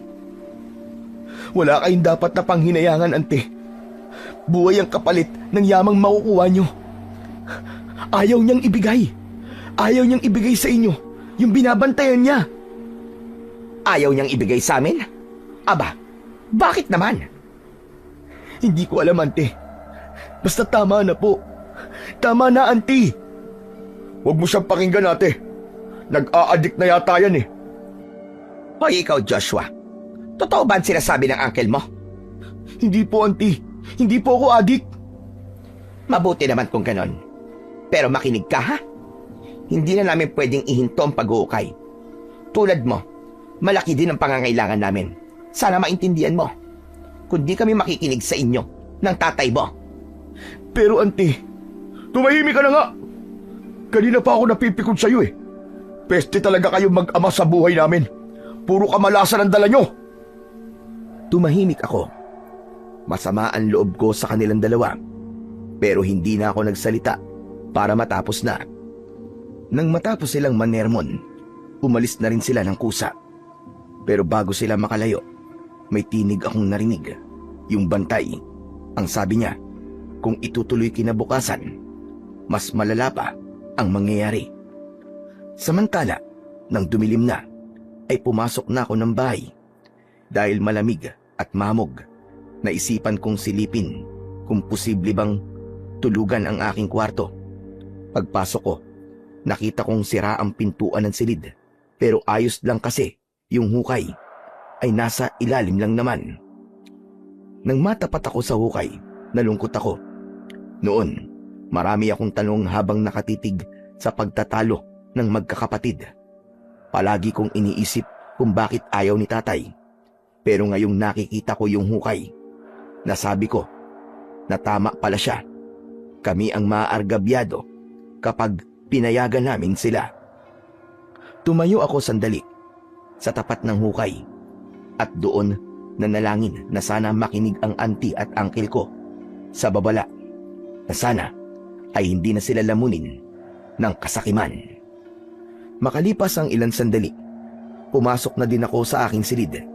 Wala kayong dapat na panghinayangan, ante. Buhay ang kapalit ng yamang makukuha nyo. Ayaw niyang ibigay. Ayaw niyang ibigay sa inyo yung binabantayan niya. Ayaw niyang ibigay sa amin? Aba, bakit naman? Hindi ko alam, ante. Basta tama na po. Tama na, ante. Huwag mo siyang pakinggan, ate. Nag-a-addict na yata yan eh. Hoy, ikaw, Joshua. Totoo ba ang sinasabi ng uncle mo? Hindi po, auntie. Hindi po ako addict. Mabuti naman kung ganon. Pero makinig ka, ha? Hindi na namin pwedeng ihinto ang pag-uukay. Tulad mo, malaki din ang pangangailangan namin. Sana maintindihan mo. Kung di kami makikinig sa inyo ng tatay mo. Pero, auntie, tumahimik ka na nga. Kanina pa ako napipikon sa'yo eh. Peste talaga kayong mag-ama sa buhay namin. Puro kamalasan ang dala nyo. Tumahimik ako. Masama ang loob ko sa kanilang dalawa. Pero hindi na ako nagsalita para matapos na. Nang matapos silang manermon, umalis na rin sila ng kusa. Pero bago sila makalayo, may tinig akong narinig. Yung bantay. Ang sabi niya, kung itutuloy kinabukasan, mas malala pa ang mangyayari. Samantala, nang dumilim na, ay pumasok na ako ng bahay. Dahil malamig at mamog, naisipan kong silipin kung posible bang tulugan ang aking kwarto. Pagpasok ko, nakita kong sira ang pintuan ng silid, pero ayos lang kasi yung hukay ay nasa ilalim lang naman. Nang matapat ako sa hukay, nalungkot ako. Noon, marami akong tanong habang nakatitig sa pagtatalo ng magkakapatid. Palagi kong iniisip kung bakit ayaw ni tatay. Pero ngayong nakikita ko yung hukay, nasabi ko na tama pala siya. Kami ang maaargabyado kapag pinayagan namin sila. Tumayo ako sandali sa tapat ng hukay at doon nanalangin na sana makinig ang auntie at uncle ko sa babala, na sana ay hindi na sila lamunin ng kasakiman. Makalipas ang ilang sandali, pumasok na din ako sa aking silid.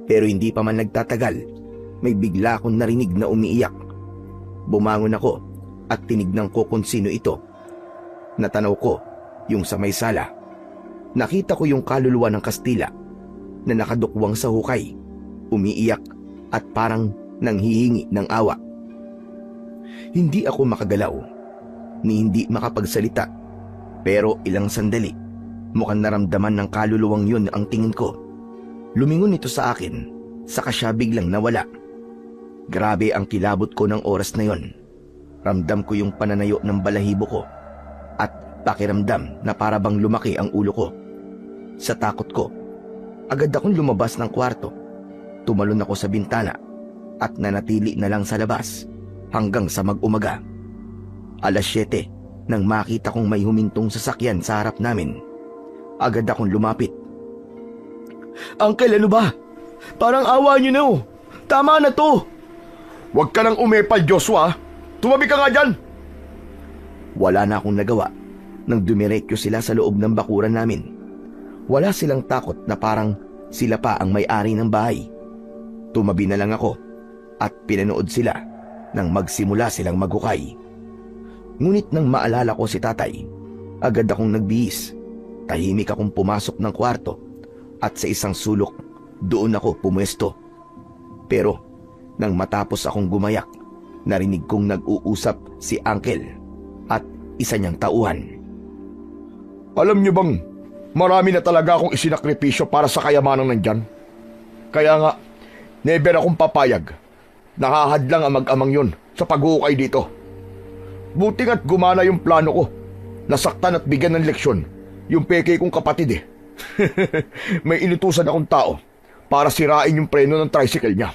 Pero hindi pa man nagtatagal, may bigla akong narinig na umiiyak. Bumangon ako at tinignan ko kung sino ito. Natanaw ko yung sa may sala. Nakita ko yung kaluluwa ng Kastila na nakadukwang sa hukay, umiiyak at parang nanghihingi ng awa. Hindi ako makagalaw, ni hindi makapagsalita. Pero ilang sandali, mukhang naramdaman ng kaluluwang yun ang tingin ko. Lumingon ito sa akin, saka siya biglang nawala. Grabe ang kilabot ko ng oras na yon. Ramdam ko yung pananayo ng balahibo ko at pakiramdam na para bang lumaki ang ulo ko. Sa takot ko, agad akong lumabas ng kwarto. Tumalon ako sa bintana at nanatili na lang sa labas hanggang sa mag-umaga. 7:00 nang makita kong may humintong sasakyan sa harap namin. Agad akong lumapit. Uncle, ano ba? Parang awa niyo na oh. Tama na to. Huwag ka nang umepal, Joshua. Tumabi ka nga dyan. Wala na akong nagawa. nang dumiretso sila sa loob ng bakuran namin. Wala silang takot na parang sila pa ang may-ari ng bahay. Tumabi na lang ako at pinanood sila nang magsimula silang maghukay. Ngunit nang maalala ko si tatay, agad akong nagbihis. Tahimik akong pumasok ng kwarto at sa isang sulok doon ako pumuesto. Pero nang matapos akong gumayak, narinig kong nag-uusap si Uncle at isa niyang tauhan. Alam niyo bang, marami na talaga akong isinakripisyo para sa kayamanan nandyan. Kaya nga, never akong papayag. Nakahadlang ang mag-amang yun sa paghuhukay dito. Buti nga't gumana yung plano ko. Nasaktan at bigyan ng leksyon yung peke kong kapatid eh. May inutusan akong tao para sirain yung preno ng tricycle niya.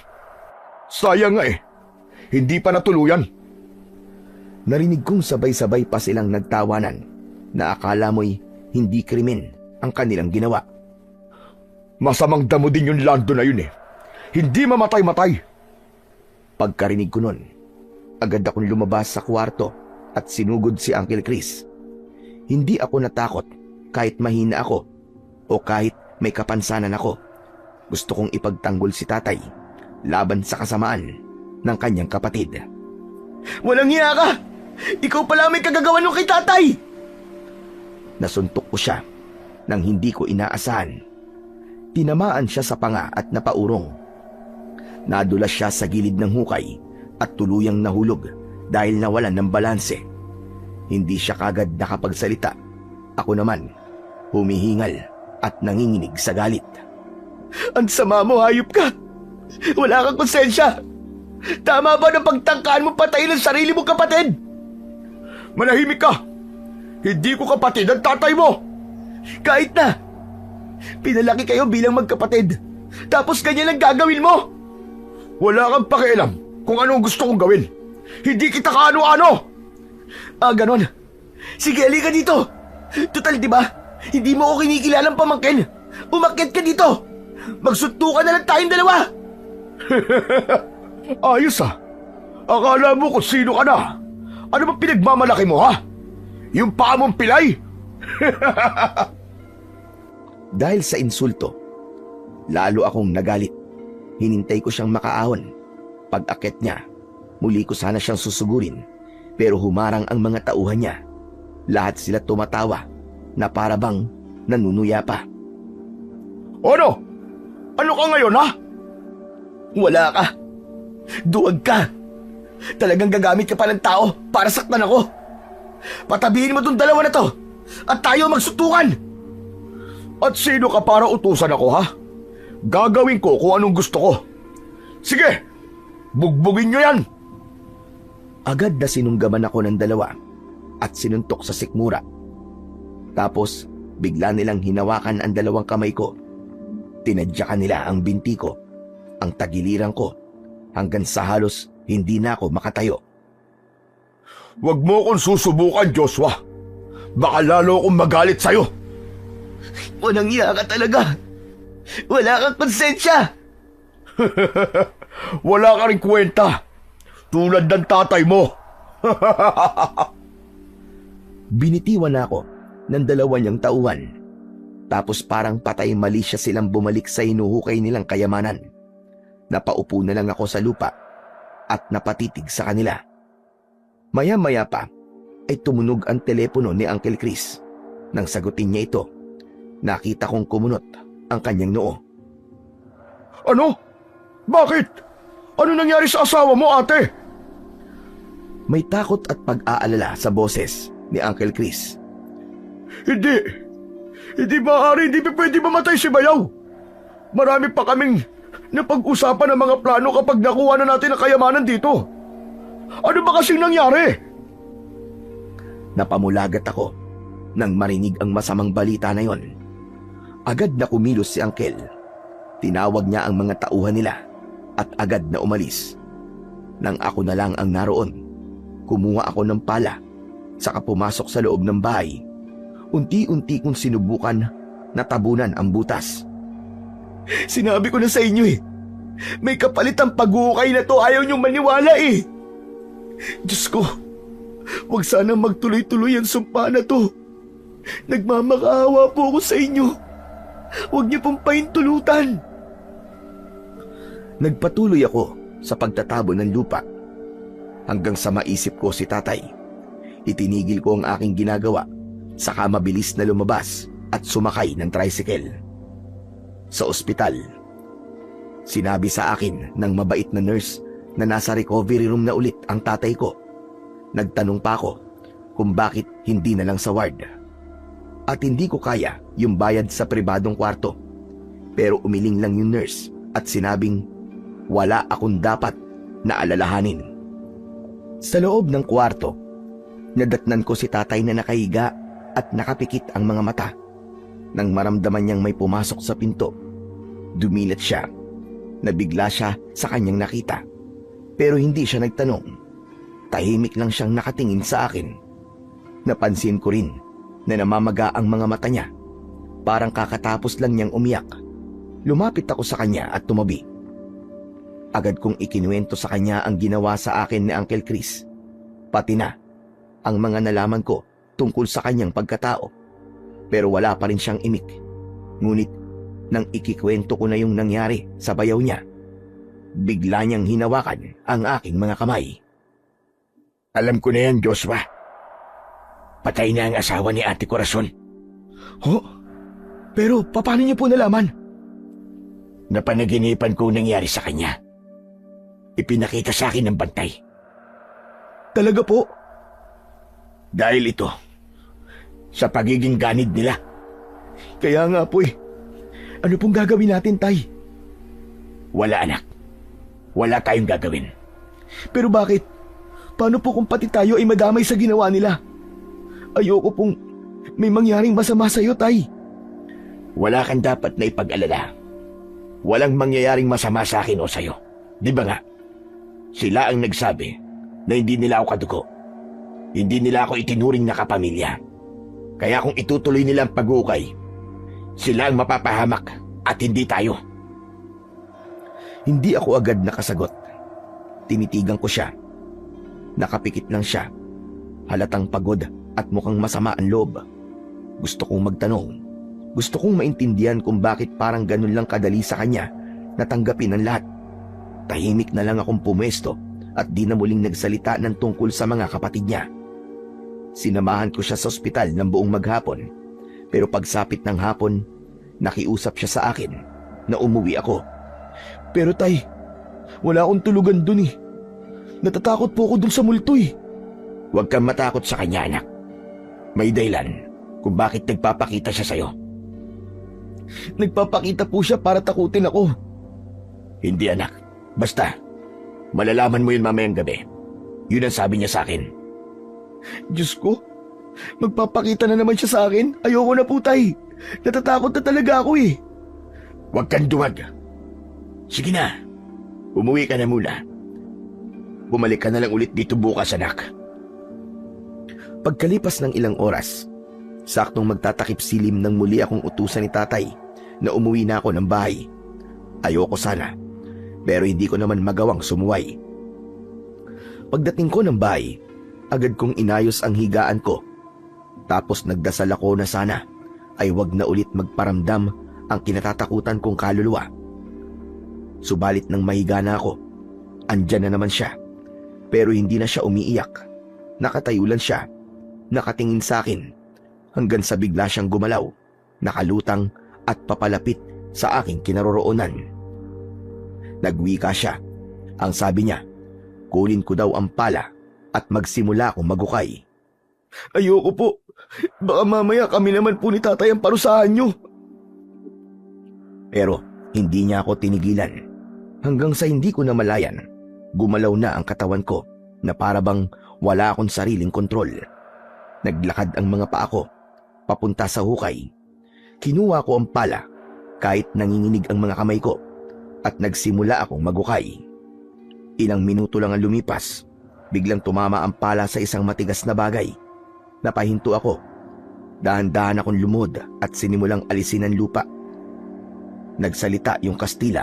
Sayang nga eh, hindi pa natuluyan. Narinig kong sabay-sabay pa silang nagtawanan na akala mo'y hindi krimen ang kanilang ginawa. Masamang damo din yung Lando na yun eh. Hindi mamatay-matay. Pagkarinig ko nun, agad akong lumabas sa kwarto at sinugod si Uncle Chris. Hindi ako natakot kahit mahina ako o kahit may kapansanan ako. Gusto kong ipagtanggol si tatay laban sa kasamaan ng kanyang kapatid. Walang hiya ka! Ikaw pala may kagagawan nung kay tatay! Nasuntok ko siya nang hindi ko inaasahan. Tinamaan siya sa panga at napaurong. Nadulas siya sa gilid ng hukay at tuluyang nahulog dahil nawalan ng balanse. Hindi siya kagad nakapagsalita. Ako naman, humihingal at nanginginig sa galit. Ang sama mo, hayop ka! Wala kang konsensya! Tama ba na pagtangkaan mo patayin ang sarili mong kapatid? Manahimik ka! Hindi ko kapatid ang tatay mo! Kahit na! Pinalaki kayo bilang magkapatid. Tapos ganyan lang gagawin mo! Wala kang pakialam kung anong gusto kong gawin. Hindi kita kaano-ano! Ah, ganon. Sige, halika dito. Total, di ba? Hindi mo ako kinikilalang pamangkin. Umakyat ka dito. Magsuntukan na lang tayong dalawa. Ayos ah. Akala mo kung sino ka na. Ano ba pinagmamalaki mo ha? Yung paa mong pilay? Dahil sa insulto, lalo akong nagalit. Hinintay ko siyang makaahon. Pag-akyat niya, muli ko sana siyang susugurin. Pero humarang ang mga tauhan niya. Lahat sila tumatawa na para bang nanunuya pa. Ano? Ano ka ngayon ha? Wala ka. Duwag ka. Talagang gagamit ka pa ng tao para saktan ako. Patabihin mo tong dalawa na to at tayo magsuntukan. At sino ka para utusan ako ha? Gagawin ko kung anong gusto ko. Sige, bugbugin nyo yan. Agad na sinunggaman ako ng dalawa at sinuntok sa sikmura. Tapos bigla nilang hinawakan ang dalawang kamay ko. Tinadyakan nila ang binti ko, ang tagiliran ko, hanggang sa halos hindi na ako makatayo. Huwag mo akong susubukan, Joshua. Baka lalo akong magalit sa'yo. Walang iya ka talaga. Wala kang konsensya. Wala ka rin kwenta. Tulad ng tatay mo. Binitiwan ako ng dalawa niyang tauhan. Tapos parang patay mali siya silang bumalik sa hinuhukay nilang kayamanan. Napaupo na lang ako sa lupa at napatitig sa kanila. Maya-maya pa ay tumunog ang telepono ni Uncle Chris. Nang sagutin niya ito, nakita kong kumunot ang kanyang noo. Ano? Bakit? Ano nangyari sa asawa mo, ate? May takot at pag-aalala sa boses ni Uncle Chris. Hindi maaari, hindi pwede mamatay si Bayaw. Marami pa kaming napag-usapan ng mga plano kapag nakuha na natin ang kayamanan dito. Ano ba kasing nangyari? Napamulagat ako nang marinig ang masamang balita na yon. Agad na kumilos si Uncle. Tinawag niya ang mga tauhan nila at agad na umalis. Nang ako na lang ang naroon, kumuha ako ng pala, saka pumasok sa loob ng bahay. Unti-unti kong sinubukan na tabunan ang butas. Sinabi ko na sa inyo eh. May kapalit ang paghuhukay na to, ayaw niyong maniwala eh. Diyos ko, huwag sanang magtuloy-tuloy ang sumpa na to. Nagmamakaawa po ako sa inyo. Huwag niyo pong pahintulutan. Nagpatuloy ako sa pagtatabo ng lupa hanggang sa maisip ko si tatay. Itinigil ko ang aking ginagawa, saka mabilis na lumabas at sumakay ng tricycle. Sa ospital, sinabi sa akin ng mabait na nurse na nasa recovery room na ulit ang tatay ko. Nagtanong pa ako kung bakit hindi na lang sa ward. At hindi ko kaya yung bayad sa pribadong kwarto. Pero umiling lang yung nurse at sinabing wala akong dapat na alalahanin. Sa loob ng kwarto, nadatnan ko si tatay na nakahiga at nakapikit ang mga mata. Nang maramdaman niyang may pumasok sa pinto, dumilat siya. Nabigla siya sa kanyang nakita. Pero hindi siya nagtanong. Tahimik lang siyang nakatingin sa akin. Napansin ko rin na namamaga ang mga mata niya. Parang kakatapos lang niyang umiyak. Lumapit ako sa kanya at tumabi. Agad kong ikinuwento sa kanya ang ginawa sa akin ni Uncle Chris. Pati na ang mga nalaman ko tungkol sa kanyang pagkatao. Pero wala pa rin siyang imik. Ngunit nang ikikwento ko na yung nangyari sa bayaw niya, bigla niyang hinawakan ang aking mga kamay. Alam ko na yan, Joshua. Patay na ang asawa ni Ate Corazon. Ho? Pero paano niyo po nalaman? Napanaginipan ko nangyari sa kanya. Ipinakita sa akin ng bantay. Talaga po? Dahil ito, sa pagiging ganid nila. Kaya nga po eh. Ano pong gagawin natin, tay? Wala, anak. Wala tayong gagawin. Pero bakit? Paano po kung pati tayo ay madamay sa ginawa nila? Ayoko pong may mangyaring masama sa'yo, tay. Wala kang dapat na ipag-alala. Walang mangyayaring masama sa akin o sa'yo. Di ba nga? Sila ang nagsabi na hindi nila ako kadugo. Hindi nila ako itinuring na kapamilya. Kaya kung itutuloy nila ang pag-uukay, sila ang mapapahamak at hindi tayo. Hindi ako agad nakasagot. Tinitigan ko siya. Nakapikit lang siya. Halatang pagod at mukhang masama ang loob. Gusto kong magtanong. Gusto kong maintindihan kung bakit parang ganun lang kadali sa kanya natanggapin ang lahat. Tahimik na lang akong pumesto at di na muling nagsalita ng tungkol sa mga kapatid niya. Sinamahan ko siya sa ospital ng buong maghapon. Pero pagsapit ng hapon, nakiusap siya sa akin na umuwi ako. Pero tay, wala akong tulugan dun eh. Natatakot po ako dun sa multo eh. Huwag kang matakot sa kanya, anak. May dahilan kung bakit nagpapakita siya sa'yo. Nagpapakita po siya para takutin ako. Hindi, anak. Basta, malalaman mo yun mamayang gabi. Yun ang sabi niya sa akin. Diyos ko, magpapakita na naman siya sa akin. Ayoko na po, tay. Natatakot na talaga ako eh. Huwag kang duwag. Sige na, umuwi ka na muna. Bumalik ka na lang ulit dito bukas, anak. Pagkalipas ng ilang oras, saktong magtatakip silim nang muli akong utusan ni tatay na umuwi na ako ng bahay. Ayoko sana, pero hindi ko naman magawang sumuway. Pagdating ko ng bahay, agad kong inayos ang higaan ko. Tapos nagdasal ako na sana ay wag na ulit magparamdam ang kinatatakutan kong kaluluwa. Subalit nang mahiga na ako, andyan na naman siya. Pero hindi na siya umiiyak. Nakatayo lang siya, nakatingin sa akin, hanggang sa bigla siyang gumalaw, nakalutang at papalapit sa aking kinaroroonan. Nagwika siya. Ang sabi niya, kunin ko daw ang pala at magsimula akong magukay. Ayoko po. Baka mamaya kami naman po ni tatay ang parusahan niyo. Pero hindi niya ako tinigilan. Hanggang sa hindi ko namalayan, gumalaw na ang katawan ko na parabang wala akong sariling kontrol. Naglakad ang mga paa ko papunta sa hukay. Kinuha ko ang pala kahit nanginginig ang mga kamay ko at nagsimula akong magukay. Ilang minuto lang ang lumipas, biglang tumama ang pala sa isang matigas na bagay. Napahinto ako. Dahan-dahan akong lumod at sinimulang alisin ang lupa. Nagsalita yung Kastila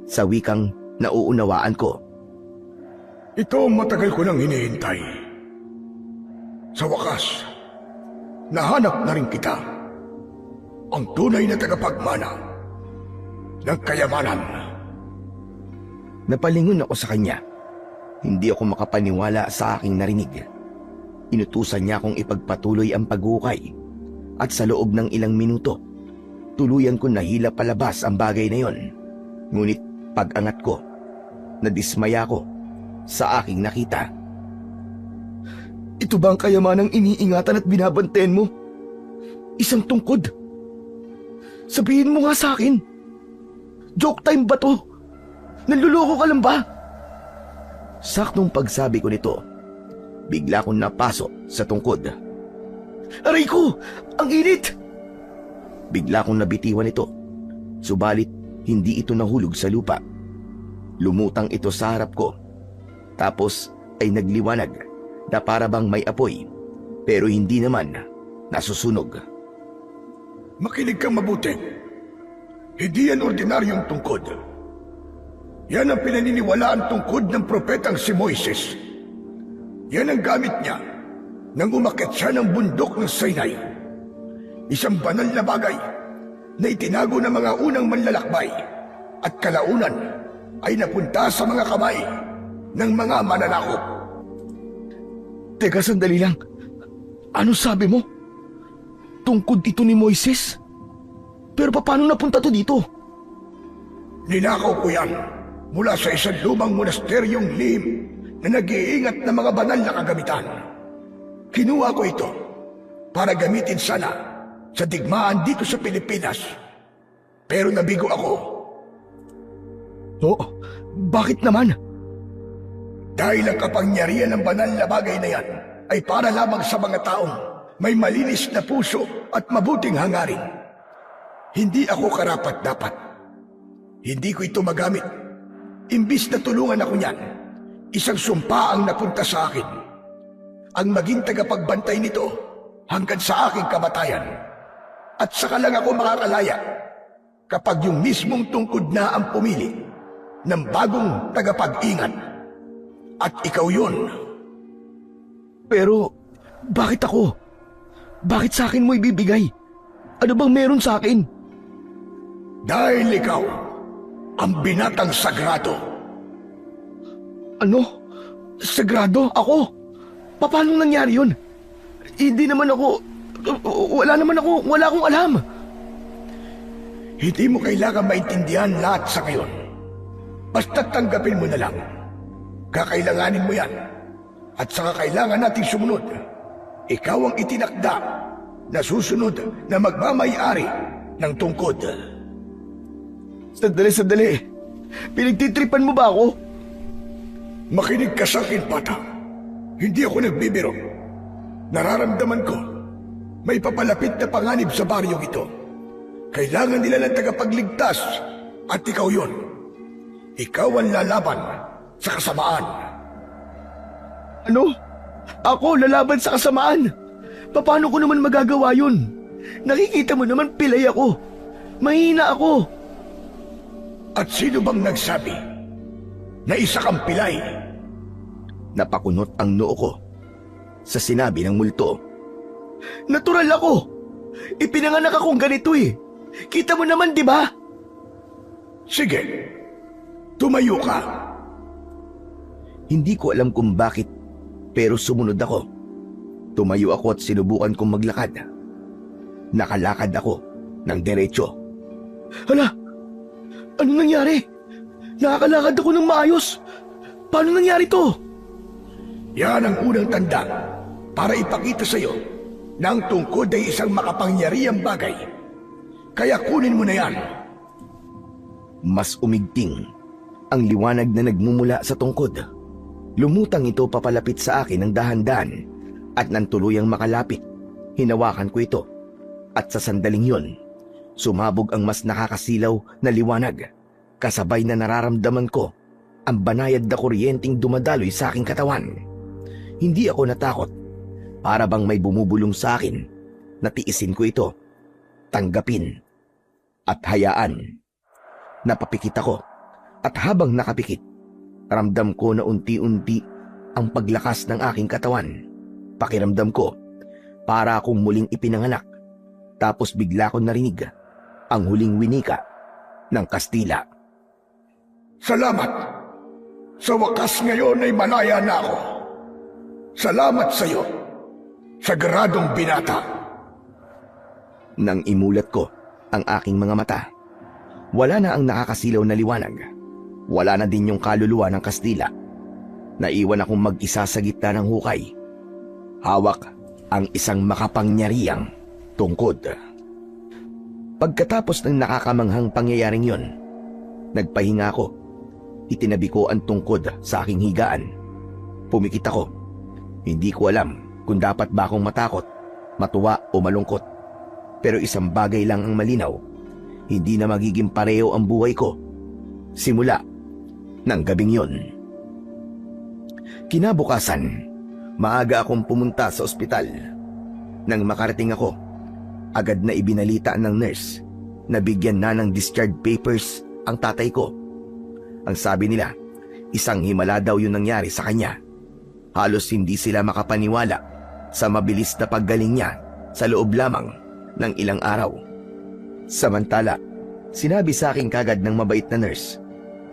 sa wikang nauunawaan ko. Ito ang matagal ko nang hinihintay. Sa wakas, nahanap na rin kita. Ang tunay na tagapagmana ng kayamanan. Napalingon ako sa kanya. Hindi ako makapaniwala sa aking narinig. Inutusan niya akong ipagpatuloy ang paghukay at sa loob ng ilang minuto, tuluyan ko nahila palabas ang bagay na yon. Ngunit pag-angat ko, nadismaya ko sa aking nakita. Ito ba ang kayamanang iniingatan at binabantayan mo? Isang tungkod. Sabihin mo nga sa akin. Joke time ba to? Nanluloko ka lang ba? Saktong pagsabi ko nito, bigla kong napasok sa tungkod. Aray ko! Ang init! Bigla kong nabitiwan ito. Subalit, hindi ito nahulog sa lupa. Lumutang ito sa harap ko. Tapos ay nagliwanag na para bang may apoy, pero hindi naman nasusunog. Makinig kang mabuti. Hindi yan ordinaryong tungkod. Yan ang pinaniniwalaan tungkod ng propetang si Moises. Yan ang gamit niya nang umakyat siya ng bundok ng Sinai. Isang banal na bagay na itinago ng mga unang manlalakbay at kalaunan ay napunta sa mga kamay ng mga mananakop. Teka, sandali lang. Ano sabi mo? Tungkod ito ni Moises? Pero paano napunta to dito? Ninakaw ko yan mula sa isang lumang monasteryong lihim na nag-iingat ng mga banal na kagamitan. Kinuha ko ito para gamitin sana sa digmaan dito sa Pilipinas. Pero nabigo ako. Oh, bakit naman? Dahil ang kapangyarihan ng banal na bagay na yan ay para lamang sa mga taong may malinis na puso at mabuting hangarin. Hindi ako karapat-dapat. Hindi ko ito magamit. Imbis na tulungan ako niyan, isang sumpa ang napunta sa akin. Ang maging tagapagbantay nito hanggang sa aking kamatayan. At saka lang ako makakalaya kapag yung mismong tungkod na ang pumili ng bagong tagapag-ingat. At ikaw yun. Pero, bakit ako? Bakit sa akin mo ibibigay? Ano bang meron sa akin? Dahil ikaw ang binatang sagrado. Ano? Sagrado? Ako? Paano nangyari yun? Hindi naman ako... Wala akong alam. Hindi mo kailangan maintindihan lahat sa ngayon. Basta tanggapin mo na lang. Kakailanganin mo yan. At saka kailangan nating sumunod. Ikaw ang itinakda na susunod na magmamay-ari ng tungkod. Sandali. Pinagtitripan mo ba ako? Makinig ka sa akin, bata. Hindi ako nagbibiro. Nararamdaman ko, may papalapit na panganib sa baryong ito. Kailangan nila ng tagapagligtas at ikaw yun. Ikaw ang lalaban sa kasamaan. Ano? Ako lalaban sa kasamaan? Paano ko naman magagawa yun? Nakikita mo naman pilay ako. Mahina ako. At sino bang nagsabi na isa kang pilay? Napakunot ang noo ko sa sinabi ng multo. Natural ako. Ipinanganak akong ganito eh. Kita mo naman, di ba? Sige, tumayo ka. Hindi ko alam kung bakit, pero sumunod ako. Tumayo ako at sinubukan kong maglakad. Nakalakad ako ng diretso. Hala! Ano nangyari? Nakakalakad ako ng maayos. Paano nangyari to? Yan ang unang tanda para ipakita sa iyo na ang tungkod ay isang makapangyarihang bagay. Kaya kunin mo na yan. Mas umigting ang liwanag na nagmumula sa tungkod. Lumutang ito papalapit sa akin ng dahan-dahan at nang tuluyang makalapit, hinawakan ko ito. At sa sandaling yon, sumabog ang mas nakakasilaw na liwanag. Kasabay na nararamdaman ko ang banayad na kuryenteng dumadaloy sa aking katawan. Hindi ako natakot. Para bang may bumubulong sa akin. Natiisin ko ito. Tanggapin. At hayaan. Napapikit ako. At habang nakapikit, ramdam ko na unti-unti ang paglakas ng aking katawan. Pakiramdam ko, para akong muling ipinanganak. Tapos bigla ko narinig ang huling winika ng Kastila. Salamat. Sa wakas ngayon ay malaya na ako. Salamat sa iyo, sagradong binata. Nang imulat ko ang aking mga mata, wala na ang nakakasilaw na liwanag. Wala na din yung kaluluwa ng Kastila. Naiwan akong mag-isa sa gitna ng hukay. Hawak ang isang makapangyarihang tungkod. Pagkatapos ng nakakamanghang pangyayaring yon, nagpahinga ako. Itinabi ko ang tungkod sa aking higaan. Pumikit ako. Hindi ko alam kung dapat ba akong matakot, matuwa o malungkot. Pero isang bagay lang ang malinaw. Hindi na magiging pareho ang buhay ko simula ng gabing yon. Kinabukasan, maaga akong pumunta sa ospital. Nang makarating ako, agad na ibinalita ng nurse na bigyan na ng discharge papers ang tatay ko. Ang sabi nila, isang himala daw yung nangyari sa kanya. Halos hindi sila makapaniwala sa mabilis na paggaling niya sa loob lamang ng ilang araw. Samantala, sinabi sa akin kagad ng mabait na nurse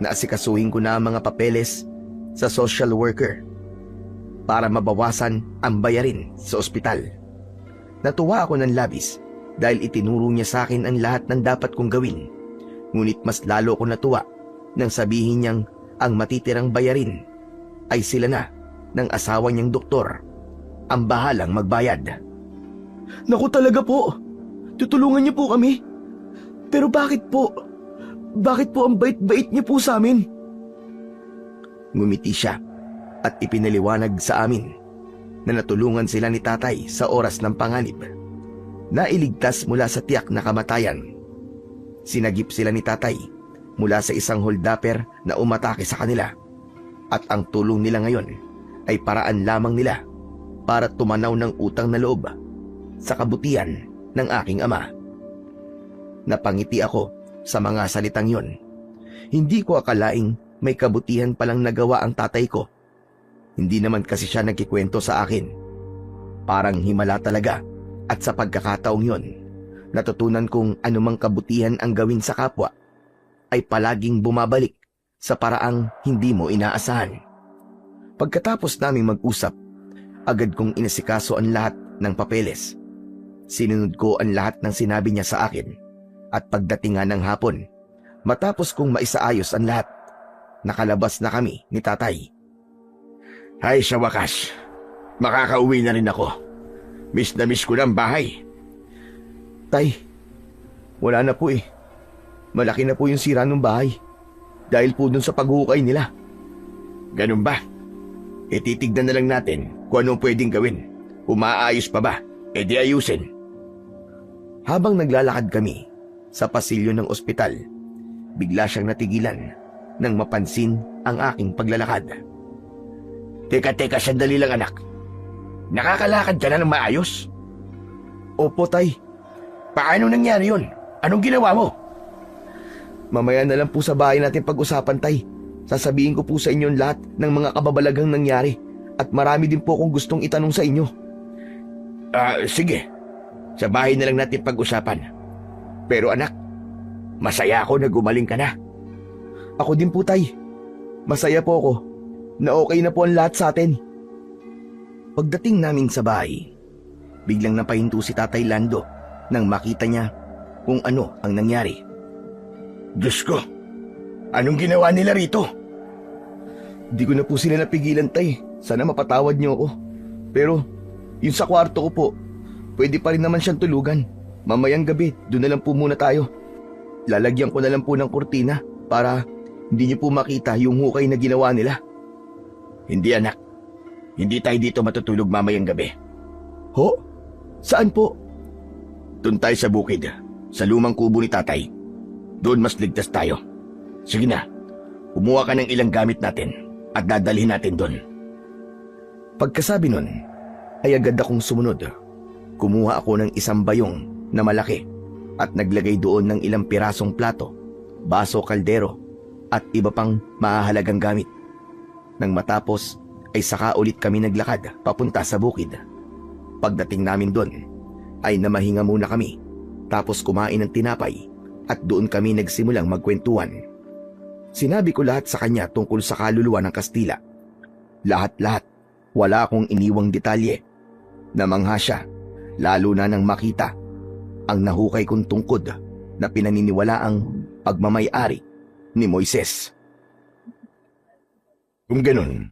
na asikasuhin ko na ang mga papeles sa social worker para mabawasan ang bayarin sa ospital. Natuwa ako ng labis dahil itinuro niya sa akin ang lahat ng dapat kong gawin. Ngunit mas lalo ko natuwa nang sabihin niyang ang matitirang bayarin ay sila na ng asawa niyang doktor ang bahalang magbayad. Naku talaga po, tutulungan niyo po kami. Pero bakit po? Bakit po ang bait-bait niyo po sa amin? Ngumiti siya at ipinaliwanag sa amin na natulungan sila ni tatay sa oras ng panganib. Nailigtas mula sa tiyak na kamatayan. Sinagip sila ni tatay mula sa isang holdapper na umatake sa kanila. At ang tulong nila ngayon ay paraan lamang nila para tumanaw ng utang na loob sa kabutihan ng aking ama. Napangiti ako sa mga salitang yon. Hindi ko akalaing may kabutihan palang nagawa ang tatay ko. Hindi naman kasi siya nagkikwento sa akin. Parang himala talaga, at sa pagkakataong yon, natutunan kong anumang kabutihan ang gawin sa kapwa ay palaging bumabalik sa paraang hindi mo inaasahan. Pagkatapos naming mag-usap, agad kong inasikaso ang lahat ng papeles. Sinunod ko ang lahat ng sinabi niya sa akin, at pagdating ng hapon, matapos kong maisaayos ang lahat, nakalabas na kami ni tatay. Ay, sa wakas, makakauwi na rin ako. Miss na miss ko ng bahay. Tay, wala na po eh. Malaki na po yung sira ng bahay dahil po dun sa paghukay nila. Ganun ba? E titignan na lang natin kung anong pwedeng gawin. Umaayos pa ba? E di ayusin. Habang naglalakad kami sa pasilyo ng ospital, bigla siyang natigilan nang mapansin ang aking paglalakad. Teka, sandali lang anak. Nakakalakad ka na ng maayos? Opo, tay. Paano nangyari yun? Anong ginawa mo? Mamaya na lang po sa bahay natin pag-usapan, tay. Sasabihin ko po sa inyo lahat ng mga kababalaghang nangyari at marami din po akong gustong itanong sa inyo. Sige. Sa bahay na lang natin pag-usapan. Pero anak, masaya ako na gumaling ka na. Ako din po, tay. Masaya po ako na okay na po ang lahat sa atin. Pagdating namin sa bahay, biglang napahinto si Tatay Lando nang makita niya kung ano ang nangyari. Diyos ko, anong ginawa nila rito? Di ko na po sila napigilan, tay. Sana mapatawad niyo ako. Pero, yun sa kwarto ko po, pwede pa rin naman siyang tulugan. Mamayang gabi, doon na lang po muna tayo. Lalagyan ko na lang po ng kurtina para hindi niyo po makita yung hukay na ginawa nila. Hindi anak, hindi tayo dito matutulog mamayang gabi. Ho? Saan po? Doon tayo sa bukid, sa lumang kubo ni tatay. Doon mas ligtas tayo. Sige na, kumuha ka ng ilang gamit natin at dadalhin natin doon. Pagkasabi nun, ay agad akong sumunod. Kumuha ako ng isang bayong na malaki at naglagay doon ng ilang pirasong plato, baso, kaldero at iba pang mahahalagang gamit. Nang matapos ay saka ulit kami naglakad papunta sa bukid. Pagdating namin doon, ay namahinga muna kami, tapos kumain ng tinapay at doon kami nagsimulang magkwentuhan. Sinabi ko lahat sa kanya tungkol sa kaluluwa ng Kastila. Lahat-lahat, wala akong iniwang detalye. Namangha siya, lalo na nang makita ang nahukay kong tungkod na pinaniniwalaang pagmamay-ari ni Moises. Kung ganun,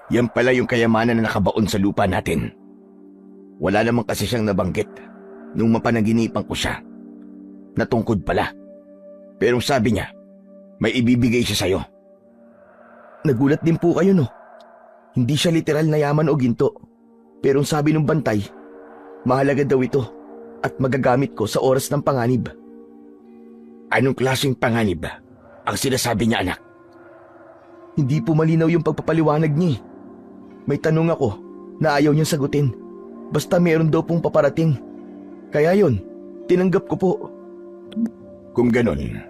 yan pala yung kayamanan na nakabaon sa lupa natin. Wala naman kasi siyang nabanggit nung mapanaginipan ko siya. Natungkod pala. Pero sabi niya, may ibibigay siya sa'yo. Nagulat din po kayo, no? Hindi siya literal na yaman o ginto. Pero ang sabi ng bantay, mahalaga daw ito at magagamit ko sa oras ng panganib. Anong klaseng panganib ang sinasabi niya, anak? Hindi po malinaw yung pagpapaliwanag niya. May tanong ako na ayaw niyang sagutin. Basta meron daw pong paparating. Kaya yon, tinanggap ko po. Kung ganun,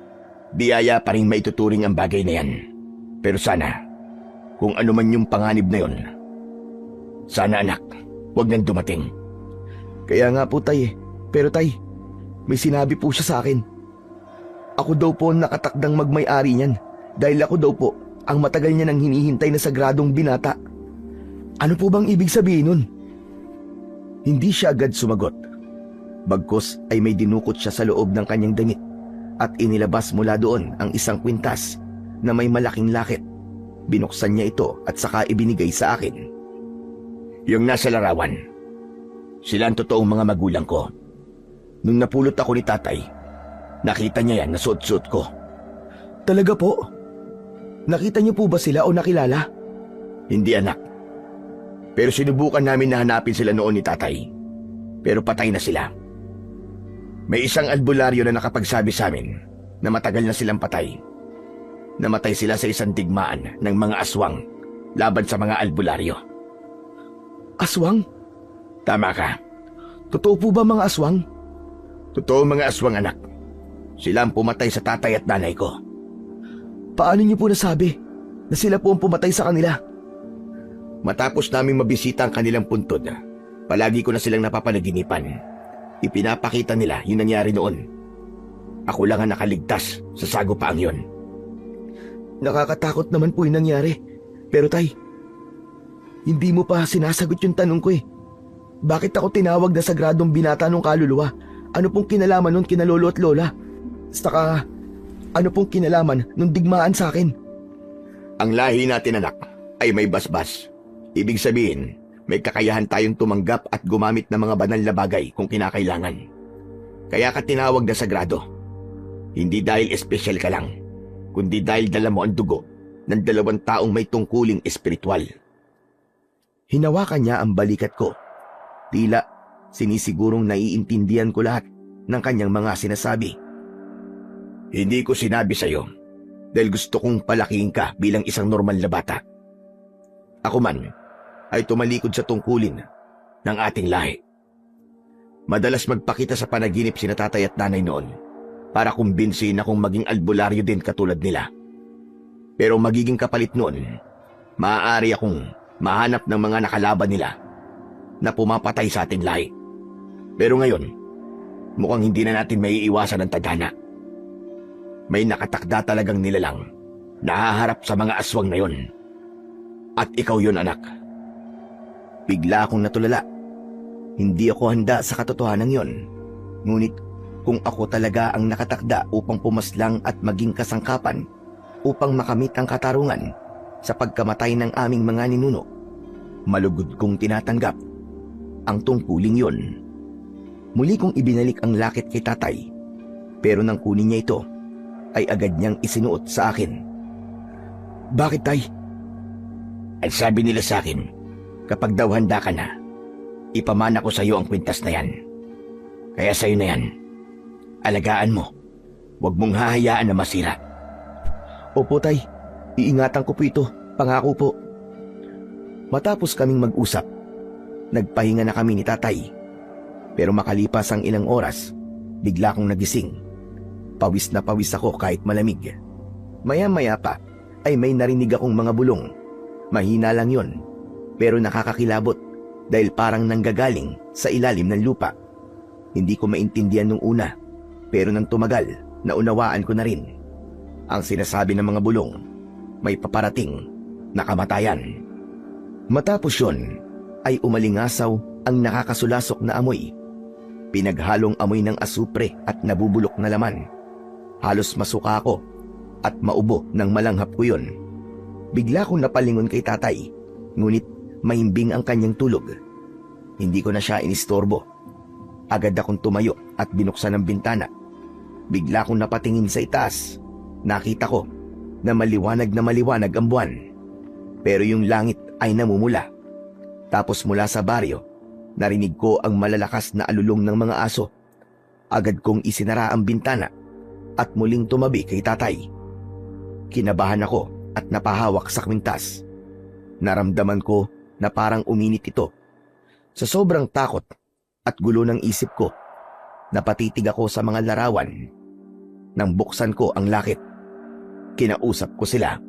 biyaya pa rin maituturing ang bagay na yan. Pero sana, kung ano man yung panganib na yon, sana anak, huwag nang dumating. Kaya nga po tay, pero tay, may sinabi po siya sa akin. Ako daw po ang nakatakdang magmay-ari niyan dahil ako daw po ang matagal niya nang hinihintay na sagradong binata. Ano po bang ibig sabihin nun? Hindi siya agad sumagot. Bagkus ay may dinukot siya sa loob ng kanyang damit at inilabas mula doon ang isang kwintas na may malaking lakit. Binuksan niya ito at saka ibinigay sa akin. Yung nasa larawan, sila ang totoong mga magulang ko. Nung napulot ako ni tatay, nakita niya yan na suot-suot ko. Talaga po? Nakita niyo po ba sila o nakilala? Hindi anak. Pero sinubukan namin na hanapin sila noon ni tatay. Pero patay na sila. May isang albularyo na nakapagsabi sa amin na matagal na silang patay. Namatay sila sa isang digmaan ng mga aswang laban sa mga albularyo. Aswang? Tama ka. Totoo po ba mga aswang? Totoo mga aswang, anak. Sila ang pumatay sa tatay at nanay ko. Paano niyo po nasabi na sila po ang pumatay sa kanila? Matapos naming mabisita ang kanilang puntod, palagi ko na silang napapanaginipan. Ipinapakita nila yung nangyari noon. Ako lang ang nakaligtas sa sagupaang yon. Nakakatakot naman po yung nangyari. Pero tay, hindi mo pa sinasagot yung tanong ko eh. Bakit ako tinawag na sagradong binata ng kaluluwa? Ano pong kinalaman nun kina lolo at lola? Saka, ano pong kinalaman nung digmaan sa akin? Ang lahi natin, anak, ay may basbas. Ibig sabihin, may kakayahan tayong tumanggap at gumamit ng mga banal na bagay kung kinakailangan. Kaya ka tinawag na sagrado. Hindi dahil espesyal ka lang, kundi dahil dala mo ang dugo ng 2 taong may tungkuling espiritual. Hinawakan niya ang balikat ko. Tila sinisigurong naiintindihan ko lahat ng kanyang mga sinasabi. Hindi ko sinabi sa'yo dahil gusto kong palakihin ka bilang isang normal na bata. Ako man ay tumalikod sa tungkulin ng ating lahi. Madalas magpakita sa panaginip sina tatay at nanay noon para kumbinsihin akong maging albularyo din katulad nila. Pero magiging kapalit noon, maaari akong mahanap ng mga nakalaban nila na pumapatay sa ating lahi. Pero ngayon, mukhang hindi na natin maiiwasan ang tadhana. May nakatakda talagang nilalang na haharap sa mga aswang na yon. At ikaw yon, anak. Bigla akong natulala. Hindi ako handa sa katotohanan yon. Ngunit kung ako talaga ang nakatakda upang pumaslang at maging kasangkapan upang makamit ang katarungan sa pagkamatay ng aming mga ninuno, malugod kong tinatanggap ang tungkuling yon. Muli kong ibinalik ang lakit kay tatay, pero nang kunin niya ito, ay agad niyang isinuot sa akin. Bakit, tay? At sabi nila sa akin, kapag daw handa ka na, ipamana ko sa iyo ang kwintas na yan. Kaya sa iyo na yan. Alagaan mo. Huwag mong hahayaan na masira. Opo, tay. Iingatan ko po ito. Pangako po. Matapos kaming mag-usap, nagpahinga na kami ni tatay. Pero makalipas ang ilang oras, bigla akong nagising. Pawis na pawis ako kahit malamig. Maya-maya pa ay may narinig akong mga bulong. Mahina lang yon, pero nakakakilabot dahil parang nanggagaling sa ilalim ng lupa. Hindi ko maintindihan nung una, pero nang tumagal, naunawaan ko na rin. Ang sinasabi ng mga bulong, may paparating na kamatayan. Matapos yun, ay umalingasaw ang nakakasulasok na amoy. Pinaghalong amoy ng asupre at nabubulok na laman. Halos masuka ako at maubo ng malanghap ko yun. Bigla kong napalingon kay tatay, ngunit mahimbing ang kanyang tulog. Hindi ko na siya inistorbo. Agad akong tumayo at binuksan ang bintana. Bigla kong napatingin sa itaas. Nakita ko na maliwanag ang buwan. Pero yung langit ay namumula. Tapos mula sa baryo, narinig ko ang malalakas na alulong ng mga aso. Agad kong isinara ang bintana at muling tumabi kay tatay. Kinabahan ako at napahawak sa kwintas. Naramdaman ko na parang uminit ito. Sa sobrang takot at gulo ng isip ko, napatitig ako sa mga larawan. Nang buksan ko ang lakit, kinausap ko sila.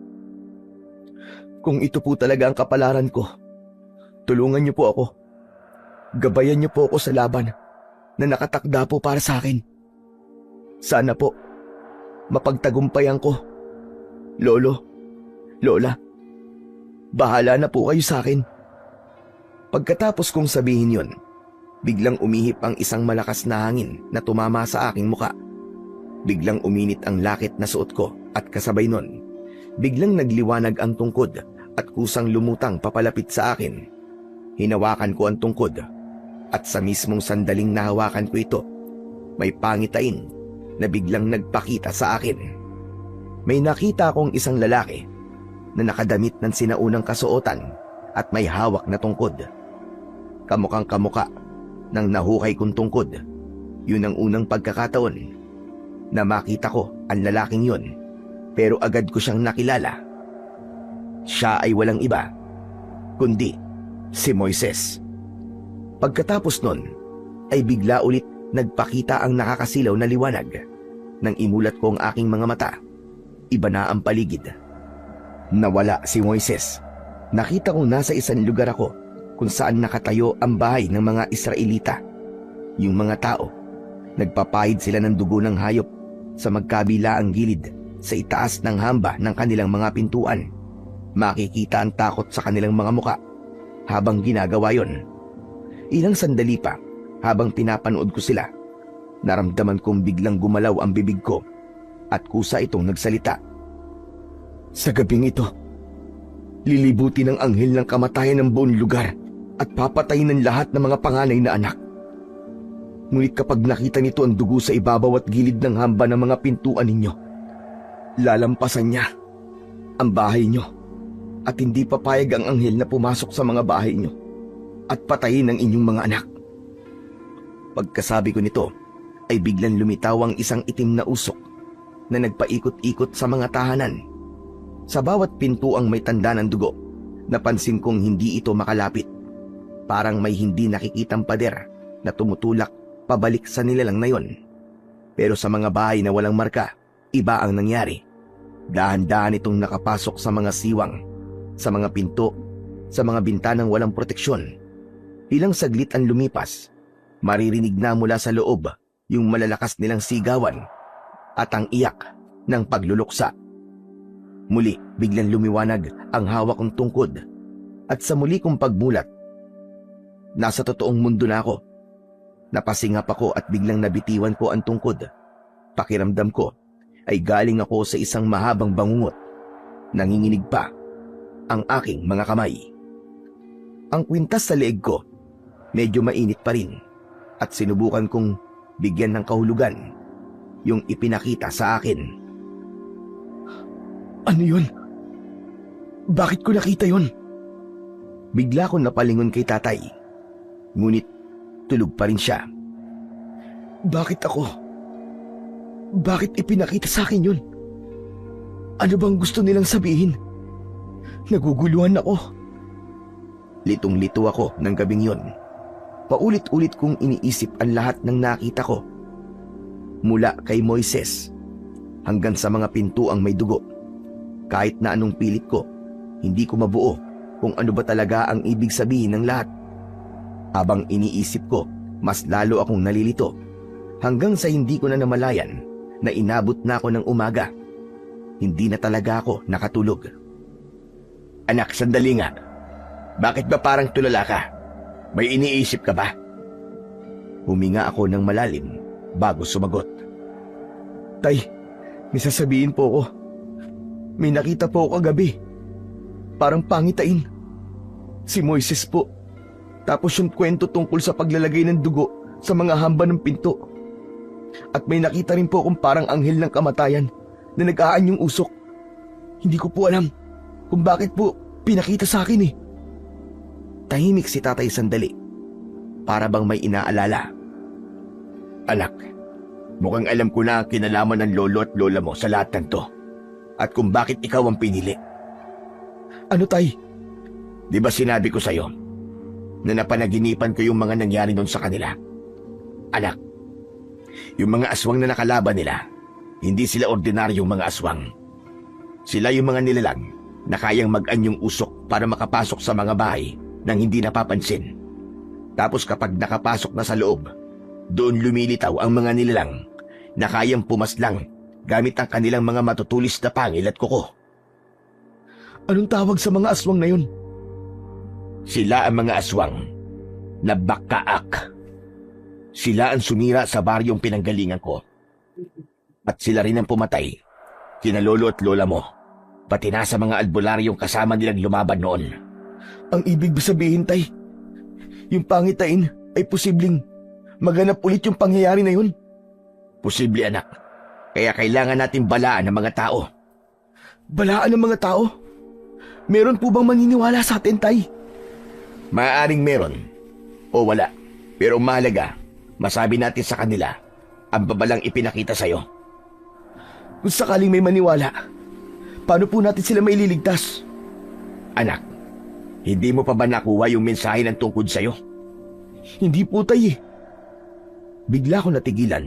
Kung ito po talaga ang kapalaran ko, tulungan niyo po ako. Gabayan niyo po ako sa laban na nakatakda po para sa akin. Sana po, mapagtagumpayan ko. Lolo, Lola, bahala na po kayo sa akin. Pagkatapos kong sabihin yon, biglang umihip ang isang malakas na hangin na tumama sa aking muka. Biglang uminit ang lakit na suot ko at kasabay nun, biglang nagliwanag ang tungkod at kusang lumutang papalapit sa akin. Hinawakan ko ang tungkod at sa mismong sandaling nahawakan ko ito, may pangitain na biglang nagpakita sa akin. May nakita akong isang lalaki na nakadamit ng sinaunang kasuotan at may hawak na tungkod. Kamukhang kamuka ng nahukay kong tungkod. Yun ang unang pagkakataon na makita ko ang lalaking yun, pero agad ko siyang nakilala. Siya ay walang iba, kundi si Moises. Pagkatapos nun, ay bigla ulit nagpakita ang nakakasilaw na liwanag. Nang imulat ko ang aking mga mata, iba na ang paligid. Nawala si Moises. Nakita kong nasa isang lugar ako kung saan nakatayo ang bahay ng mga Israelita. Yung mga tao, nagpapahid sila ng dugo ng hayop sa magkabilaang gilid sa itaas ng hamba ng kanilang mga pintuan. Makikita ang takot sa kanilang mga muka habang ginagawa yon. Ilang sandali pa, habang pinapanood ko sila, naramdaman kong biglang gumalaw ang bibig ko at kusa itong nagsalita. Sa gabing ito, lilibutin ng anghel ng kamatayan ng buong lugar at papatayin ng lahat ng mga panganay na anak. Ngunit kapag nakita nito ang dugo sa ibabaw at gilid ng hamba ng mga pintuan ninyo, lalampasan niya ang bahay niyo at hindi papayag ang anghel na pumasok sa mga bahay niyo at patayin ang inyong mga anak. Pagkasabi ko nito, ay biglang lumitaw ang isang itim na usok na nagpaikot-ikot sa mga tahanan. Sa bawat pintuang may tanda ng dugo, napansin kong hindi ito makalapit. Parang may hindi nakikitang pader na tumutulak pabalik sa nilalang na yon. Pero sa mga bahay na walang marka, iba ang nangyari. Dahan-dahan itong nakapasok sa mga siwang, sa mga pinto, sa mga bintanang walang proteksyon. Ilang saglit ang lumipas, maririnig na mula sa loob yung malalakas nilang sigawan at ang iyak ng pagluluksa. Muli, biglang lumiwanag ang hawak kong tungkod at sa muli kong pagmulat, nasa totoong mundo na ako. Napasingap ako at biglang nabitiwan ko ang tungkod. Pakiramdam ko ay galing ako sa isang mahabang bangungot. Nanginginig pa ang aking mga kamay. Ang kwintas sa leeg ko, medyo mainit pa rin at sinubukan kong bigyan ng kahulugan yung ipinakita sa akin. Ano yun? Bakit ko nakita yun? Bigla ko napalingon kay tatay. Ngunit tulog pa rin siya. Bakit ako? Bakit ipinakita sa akin yun? Ano bang gusto nilang sabihin? Naguguluhan ako. Litong-lito ako ng gabing yun. Paulit-ulit kong iniisip ang lahat ng nakita ko. Mula kay Moises hanggang sa mga pintuang may dugo. Kahit na anong pilit ko, hindi ko mabuo kung ano ba talaga ang ibig sabihin ng lahat. Habang iniisip ko, mas lalo akong nalilito hanggang sa hindi ko na namalayan na inabot na ako ng umaga. Hindi na talaga ako nakatulog. Anak, sandali nga. Bakit ba parang tulala ka? May iniisip ka ba? Huminga ako ng malalim bago sumagot. Tay, may sasabihin po ako. May nakita po ako kagabi. Parang pangitain. Si Moises po. Tapos yung kwento tungkol sa paglalagay ng dugo sa mga hamba ng pinto. At may nakita rin po akong parang anghel ng kamatayan na nag-aanyong usok. Hindi ko po alam kung bakit po pinakita sa akin eh. Tahimik si tatay sandali. Para bang may inaalala. Anak, mukhang alam ko na ang kinalaman ng lolo at lola mo sa lahat ng to. At kung bakit ikaw ang pinili. Ano tay? Di ba sinabi ko sa'yo na napanaginipan ko yung mga nangyari noon sa kanila? Anak, yung mga aswang na nakalaban nila, hindi sila ordinaryong mga aswang. Sila yung mga nilalang na kayang mag-anyong usok para makapasok sa mga bahay nang hindi napapansin. Tapos kapag nakapasok na sa loob, doon lumilitaw ang mga nilalang na kayang pumaslang gamit ang kanilang mga matutulis na pangil at kuko. Anong tawag sa mga aswang na yun? Sila ang mga aswang na bakaak. Sila ang sumira sa baryong pinanggalingan ko. At sila rin ang pumatay kina lolo at lola mo, pati na sa mga albularyong kasama nilang lumaban noon. Ang ibig sabihin, tay, yung pangitain ay posibleng maganap ulit yung pangyayari na yun? Posible, anak. Kaya kailangan natin balaan ng mga tao. Balaan ng mga tao? Meron po bang maniniwala sa atin, tay? Maaaring meron o wala. Pero mahalaga, masabi natin sa kanila ang babalang ipinakita sa'yo. Kung sakaling may maniwala, paano po natin sila maililigtas? Anak, hindi mo pa ba nakuha yung mensahe ng tungkod sa'yo? Hindi po, tay eh. Bigla ko natigilan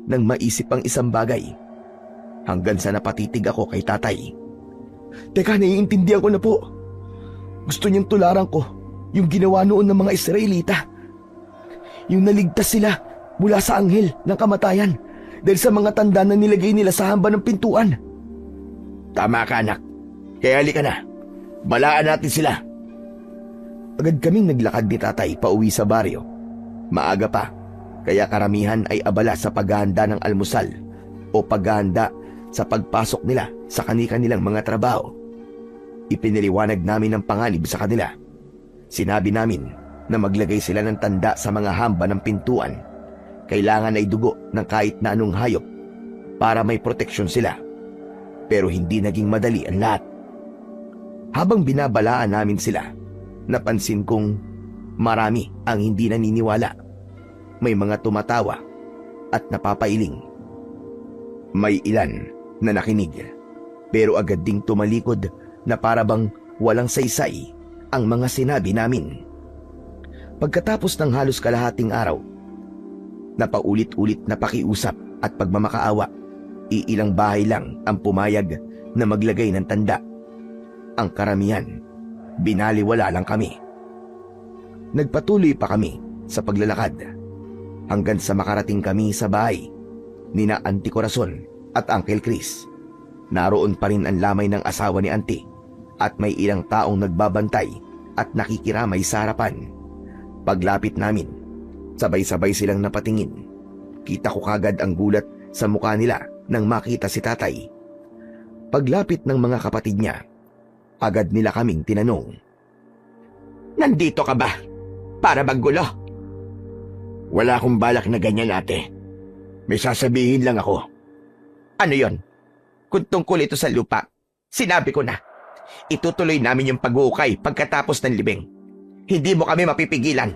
nang maisip ang isang bagay. Hanggang sa napatitig ako kay tatay. Teka, naiintindihan ko na po. Gusto niyang tularan ko yung ginawa noon ng mga Israelita. Yung naligtas sila mula sa anghel ng kamatayan dahil sa mga tanda na nilagay nila sa hamba ng pintuan. Tama ka, anak. Kaya halika na. Balaan natin sila. Agad kaming naglakad ni tatay pauwi sa baryo. Maaga pa, kaya karamihan ay abala sa paghahanda ng almusal o paghahanda sa pagpasok nila sa kani-kanilang mga trabaho. Ipiniliwanag namin ang panganib sa kanila. Sinabi namin na maglagay sila ng tanda sa mga hamba ng pintuan. Kailangan ay dugo ng kahit na anong hayop para may proteksyon sila. Pero hindi naging madali ang lahat. Habang binabalaan namin sila, napansin kong marami ang hindi naniniwala. May mga tumatawa at napapailing. May ilan na nakinig, pero agad ding tumalikod na parabang walang saysay ang mga sinabi namin. Pagkatapos ng halos kalahating araw, napaulit-ulit na pakiusap at pagmamakaawa, iilang bahay lang ang pumayag na maglagay ng tanda. Ang karamihan, binaliwala lang kami. Nagpatuloy pa kami sa paglalakad hanggang sa makarating kami sa bahay nina Auntie Corazon at Uncle Chris. Naroon pa rin ang lamay ng asawa ni Auntie at may ilang taong nagbabantay at nakikiramay sa harapan. Paglapit namin, sabay-sabay silang napatingin. Kita ko kagad ang gulat sa mukha nila nang makita si tatay. Paglapit ng mga kapatid niya, agad nila kaming tinanong, Nandito ka ba? Para maggulo? Wala akong balak na ganyan, ate. May sasabihin lang ako. Ano yon? Kung tungkol ito sa lupa, sinabi ko na. Itutuloy namin yung pag-uukay pagkatapos ng libing. Hindi mo kami mapipigilan.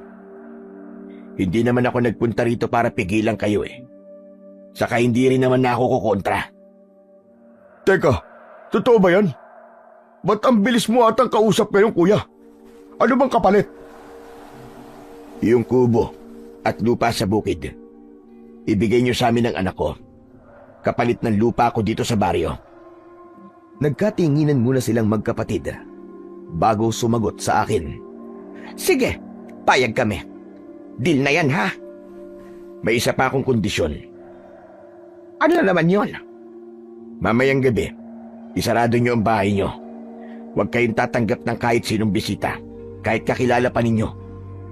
Hindi naman ako nagpunta rito para pigilan kayo eh. Saka hindi rin naman na ako kukontra. Teka, totoo ba yan? Ba't ang bilis mo atang kausap ngayon, kuya? Ano bang kapalit? Yung kubo at lupa sa bukid. Ibigay niyo sa amin ng anak ko. Kapalit ng lupa ko dito sa baryo. Nagkatinginan muna silang magkapatid bago sumagot sa akin. Sige, payag kami. Deal na yan, ha? May isa pa akong kondisyon. Ano na naman yon? Mamayang gabi, isarado niyo ang bahay niyo. Huwag kayong tatanggap ng kahit sinong bisita. Kahit kakilala pa ninyo.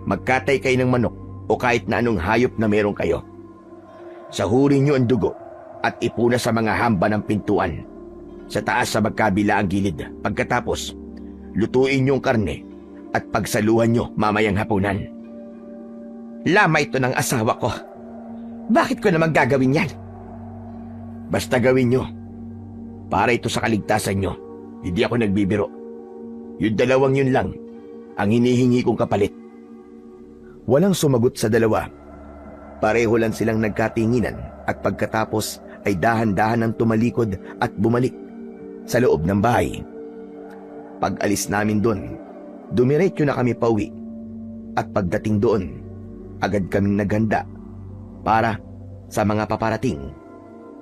Magkatay kayo ng manok o kahit na anong hayop na meron kayo. Sahurin niyo ang dugo at ipuna sa mga hamba ng pintuan. Sa taas sa magkabila ang gilid. Pagkatapos, lutuin niyo ang karne at pagsaluhan niyo mamayang hapunan. Lama ito ng asawa ko. Bakit ko naman gagawin yan? Basta gawin niyo. Para ito sa kaligtasan niyo. Hindi ako nagbibiro. Yung dalawang yun lang ang hinihingi kong kapalit. Walang sumagot sa dalawa. Pareho lang silang nagkatinginan at pagkatapos ay dahan-dahan ang tumalikod at bumalik sa loob ng bahay. Pag-alis namin doon, dumiretso na kami pauwi. At pagdating doon, agad kaming naghanda para sa mga paparating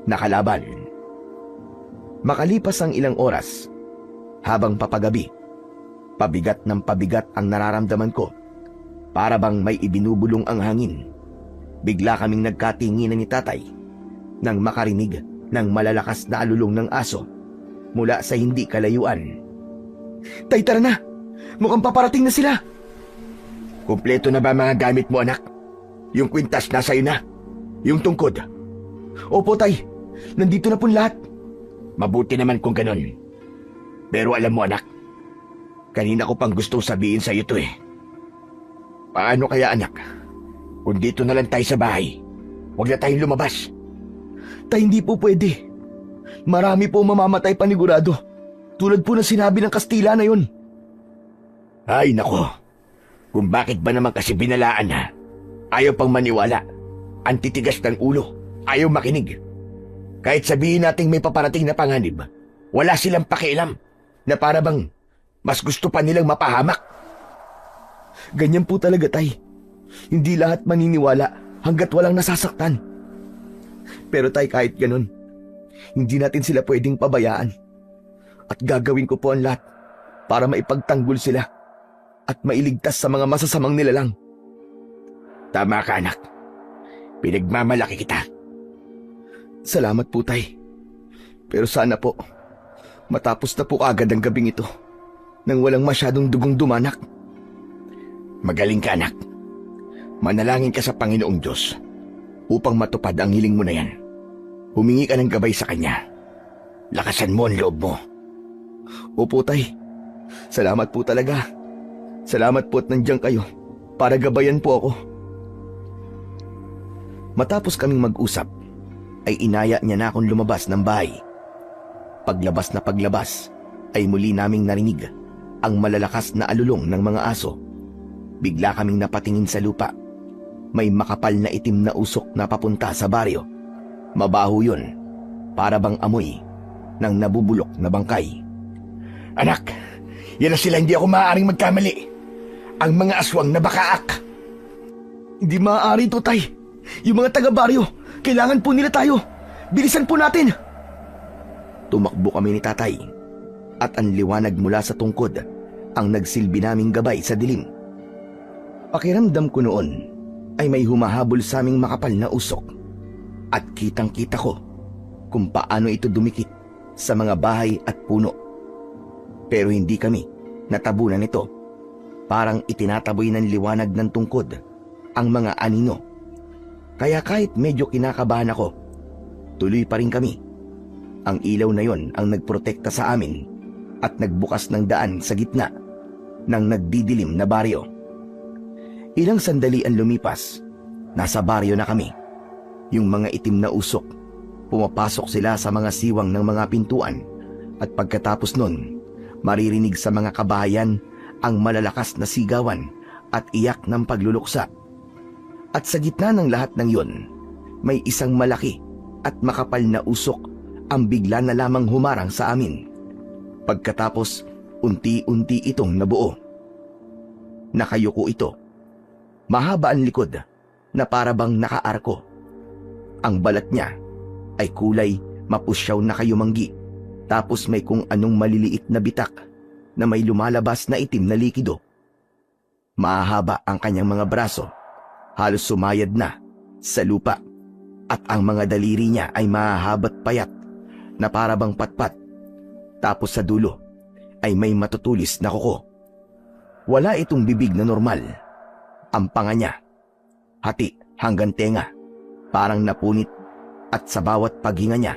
na kalaban. Makalipas ang ilang oras, habang papagabi, pabigat ng pabigat ang nararamdaman ko. Para bang may ibinubulong ang hangin. Bigla kaming nagkatinginan ni tatay nang makarinig ng malalakas na alulong ng aso mula sa hindi kalayuan. Tay, tara na! Mukhang paparating na sila! Kumpleto na ba mga gamit mo, anak? Yung kwintas nasa iyo na? Yung tungkod? Opo, tay. Nandito na po lahat. Mabuti naman kung ganon. Pero alam mo, anak, kanina ko pang gustong sabihin sa iyo to eh. Paano kaya, anak, kung dito na lang tayo sa bahay? Huwag na tayong lumabas. Tay, hindi po pwede. Marami po mamamatay panigurado. Tulad po ng sinabi ng Kastila na yun. Ay, nako. Kung bakit ba naman kasi binalaan ha? Ayaw pang maniwala. Ang titigas ng ulo. Ayaw makinig. Kahit sabihin nating may paparating na panganib, wala silang pakialam na para bang mas gusto pa nilang mapahamak. Ganyan po talaga, tay. Hindi lahat maniniwala hanggat walang nasasaktan. Pero tay, kahit ganun, hindi natin sila pwedeng pabayaan. At gagawin ko po ang lahat para maipagtanggol sila at mailigtas sa mga masasamang nilalang. Tama ka, anak. Pinagmamalaki kita. Salamat po, tay. Pero sana po, matapos na po agad ang gabing ito nang walang masyadong dugong dumanak. Magaling ka, anak. Manalangin ka sa Panginoong Diyos upang matupad ang hiling mo na yan. Humingi ka ng gabay sa Kanya. Lakasan mo ang loob mo. Opo, tay. Salamat po talaga. Salamat po at nandiyan kayo para gabayan po ako. Matapos kaming mag-usap, ay inaya niya na akong lumabas ng bahay. Paglabas na paglabas, ay muli naming narinig ang malalakas na alulong ng mga aso. Bigla kaming napatingin sa lupa. May makapal na itim na usok na papunta sa baryo. Mabaho yun, para bang amoy ng nabubulok na bangkay. Anak, yan na sila, hindi ako maaaring magkamali. Ang mga aswang na bakaak. Hindi maaari ito, tay. Yung mga taga-baryo, kailangan po nila tayo. Bilisan po natin. Tumakbo kami ni tatay. At ang liwanag mula sa tungkod ang nagsilbi naming gabay sa dilim. Pakiramdam ko noon ay may humahabol sa aming makapal na usok. At kitang-kita ko kung paano ito dumikit sa mga bahay at puno. Pero hindi kami natabunan nito. Parang itinataboy ng liwanag ng tungkod ang mga anino. Kaya kahit medyo kinakabahan ako, tuloy pa rin kami. Ang ilaw na yon ang nagprotekta sa amin at nagbukas ng daan sa gitna ng nagdidilim na baryo. Ilang sandali ang lumipas, nasa baryo na kami. Yung mga itim na usok, pumapasok sila sa mga siwang ng mga pintuan at pagkatapos nun, maririnig sa mga kabahayan ang malalakas na sigawan at iyak ng pagluluksa. At sa gitna ng lahat ng yon, may isang malaki at makapal na usok ang bigla na lamang humarang sa amin. Pagkatapos, unti-unti itong nabuo. Nakayuko ito. Mahaba ang likod na para bang nakaarko. Ang balat niya ay kulay mapusyaw na kayumanggi, tapos may kung anong maliliit na bitak na may lumalabas na itim na likido. Mahahaba ang kanyang mga braso halos sumayad na sa lupa at ang mga daliri niya ay mahahabat payat na para bang patpat. Tapos sa dulo ay may matutulis na kuko. Wala itong bibig na normal. Ang panga niya, hati hanggang tenga, parang napunit at sa bawat paghinga niya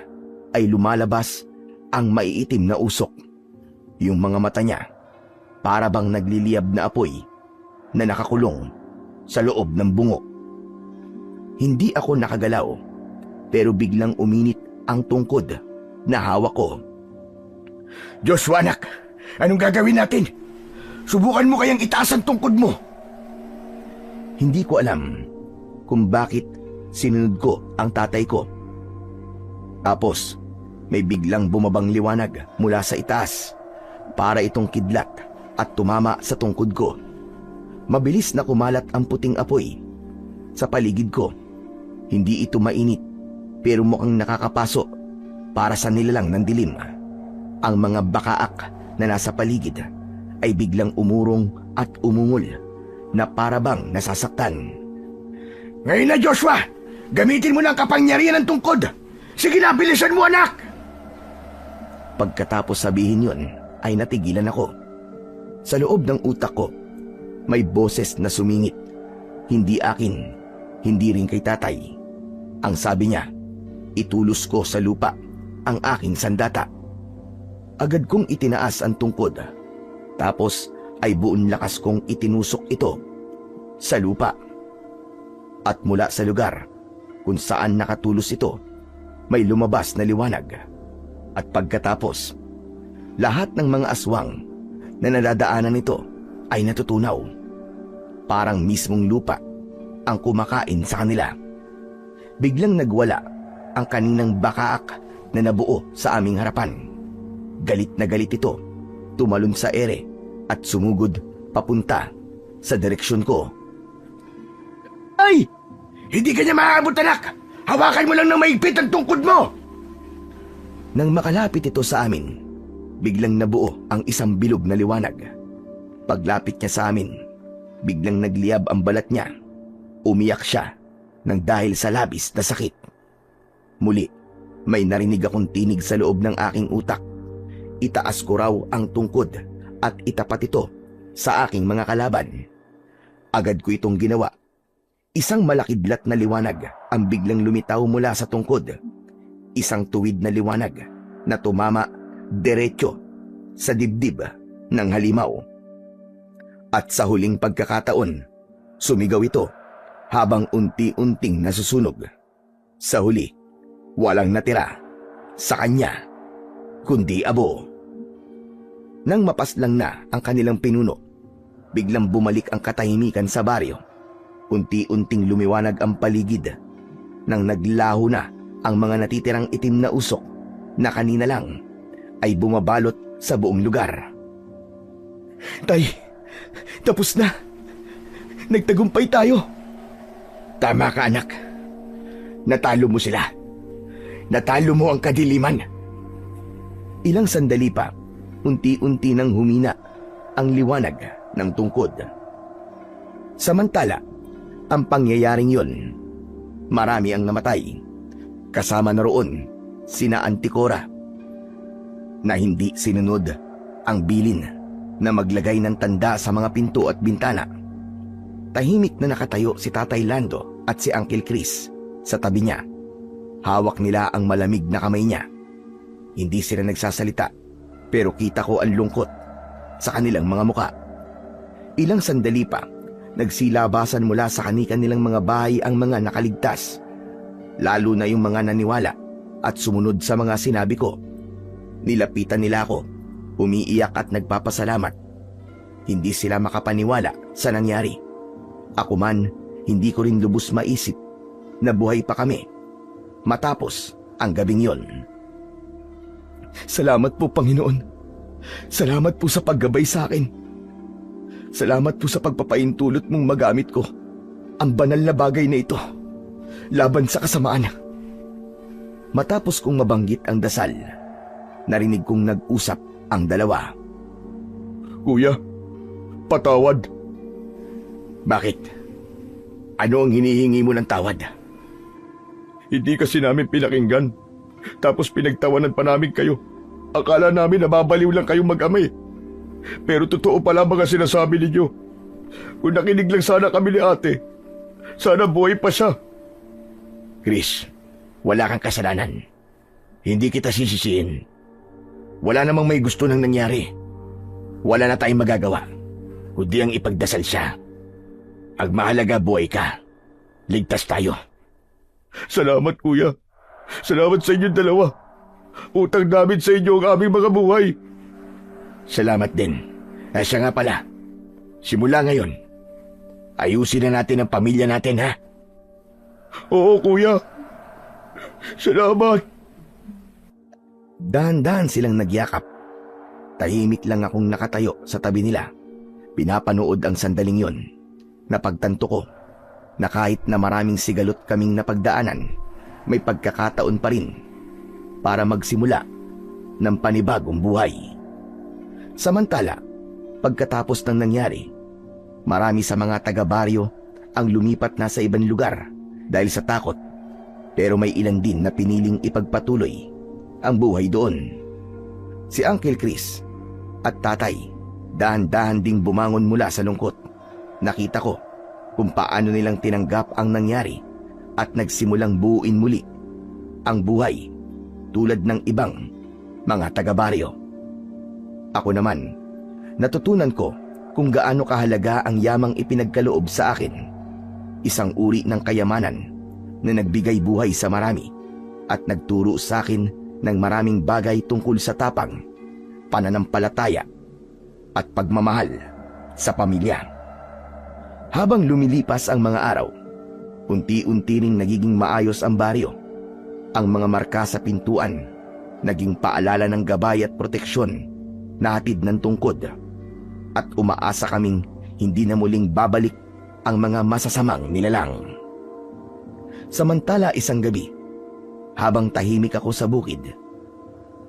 ay lumalabas ang maiitim na usok. Yung mga mata niya, para bang nagliliyab na apoy na nakakulong sa loob ng bungo. Hindi ako nakagalaw, pero biglang uminit ang tungkod na hawak ko. Joshua anak, anong gagawin natin? Subukan mo kayang itaas ang tungkod mo. Hindi ko alam kung bakit sinunod ko ang tatay ko. Tapos, may biglang bumabang liwanag mula sa itaas para itong kidlat at tumama sa tungkod ko. Mabilis na kumalat ang puting apoy sa paligid ko. Hindi ito mainit pero mukhang nakakapaso para sa nilalang ng dilim. Ang mga bakaak na nasa paligid ay biglang umurong at umungol na para bang nasasaktan. Ngayon na Joshua, gamitin mo ng kapangyarihan ng tungkod. Sige na, bilisan mo anak! Pagkatapos sabihin yon ay natigilan ako. Sa loob ng utak ko, may boses na sumingit. Hindi akin, hindi rin kay tatay. Ang sabi niya, itulos ko sa lupa ang aking sandata. Agad kong itinaas ang tungkod. Tapos ay buong lakas kong itinusok ito sa lupa. At mula sa lugar kung saan nakatulos ito, may lumabas na liwanag. At pagkatapos, lahat ng mga aswang na nadadaanan nito ay natutunaw. Parang mismong lupa ang kumakain sa kanila. Biglang nagwala ang kaninang bakaak na nabuo sa aming harapan. Galit na galit ito, tumalon sa ere at sumugod papunta sa direksyon ko. Ay! Hindi ka niya maaabot anak! Hawakan mo lang ng maigpit ang tungkod mo! Nang makalapit ito sa amin, biglang nabuo ang isang bilog na liwanag. Paglapit niya sa amin, biglang nagliyab ang balat niya. Umiyak siya nang dahil sa labis na sakit. Muli, may narinig akong tinig sa loob ng aking utak. Itaas ko raw ang tungkod at itapat ito sa aking mga kalaban. Agad ko itong ginawa. Isang malakidlat na liwanag ang biglang lumitaw mula sa tungkod. Isang tuwid na liwanag na tumama diretso sa dibdib ng halimaw. At sa huling pagkakataon, sumigaw ito habang unti-unting nasusunog. Sa huli, walang natira sa kanya, kundi abo. Nang mapaslang na ang kanilang pinuno, biglang bumalik ang katahimikan sa baryo. Unti-unting lumiwanag ang paligid nang naglaho na ang mga natitirang itim na usok na kanina lang ay bumabalot sa buong lugar. Tay, tapos na. Nagtagumpay tayo. Tama ka anak. Natalo mo sila. Natalo mo ang kadiliman. Ilang sandali pa, unti-unti nang humina ang liwanag ng tungkod. Samantala, ang pangyayaring yon, marami ang namatay. Kasama na roon sina Anticora na hindi sinunod ang bilin na maglagay ng tanda sa mga pinto at bintana. Tahimik na nakatayo si Tatay Lando at si Uncle Chris sa tabi niya. Hawak nila ang malamig na kamay niya. Hindi sila nagsasalita pero kita ko ang lungkot sa kanilang mga muka. Ilang sandali pa, nagsilabasan mula sa kanilang mga bahay ang mga nakaligtas. Lalo na yung mga naniwala at sumunod sa mga sinabi ko. Nilapitan nila ako, umiiyak at nagpapasalamat. Hindi sila makapaniwala sa nangyari. Ako man, hindi ko rin lubos maisip na buhay pa kami matapos ang gabing yon. Salamat po, Panginoon. Salamat po sa paggabay sa akin. Salamat po sa pagpapaintulot mong magamit ko ang banal na bagay na ito laban sa kasamaan. Matapos kong mabanggit ang dasal, narinig kong nag-usap ang dalawa. Kuya, patawad. Bakit? Ano ang hinihingi mo ng tawad? Hindi kasi namin pinakinggan. Tapos pinagtawanan pa namin kayo. Akala namin nababaliw lang kayong mag-ama eh. Pero totoo pala mga sinasabi ninyo. Kung nakinig lang sana kami ni ate, sana buhay pa siya. Chris, wala kang kasalanan. Hindi kita sisisiin. Wala namang may gusto nang nangyari. Wala na tayong magagawa, kundi ang ipagdasal siya. Ang mahalaga, buhay ka. Ligtas tayo. Salamat kuya. Salamat sa inyong dalawa. Utang namin sa inyo ang aming mga buhay. Salamat din. Siya nga pala, simula ngayon, ayusin na natin ang pamilya natin, ha? Oo kuya. Salamat. Dahan-dahan silang nagyakap. Tahimik lang akong nakatayo sa tabi nila. Pinapanood ang sandaling yon. Napagtanto ko na kahit na maraming sigalot kaming napagdaanan, may pagkakataon pa rin para magsimula ng panibagong buhay. Samantala, pagkatapos ng nangyari, marami sa mga taga-baryo ang lumipat na sa ibang lugar dahil sa takot, pero may ilan din na piniling ipagpatuloy ang buhay doon. Si Uncle Chris at tatay dahan-dahan ding bumangon mula sa lungkot. Nakita ko kung paano nilang tinanggap ang nangyari at nagsimulang buuin muli ang buhay tulad ng ibang mga taga-baryo. Ako naman, natutunan ko kung gaano kahalaga ang yamang ipinagkaloob sa akin. Isang uri ng kayamanan na nagbigay buhay sa marami at nagturo sa akin ng maraming bagay tungkol sa tapang, pananampalataya at pagmamahal sa pamilya. Habang lumilipas ang mga araw, unti-unti ring nagiging maayos ang baryo. Ang mga marka sa pintuan naging paalala ng gabay at proteksyon na hatid ng tungkod, at umaasa kaming hindi na muling babalik ang mga masasamang nilalang. Samantala isang gabi, habang tahimik ako sa bukid,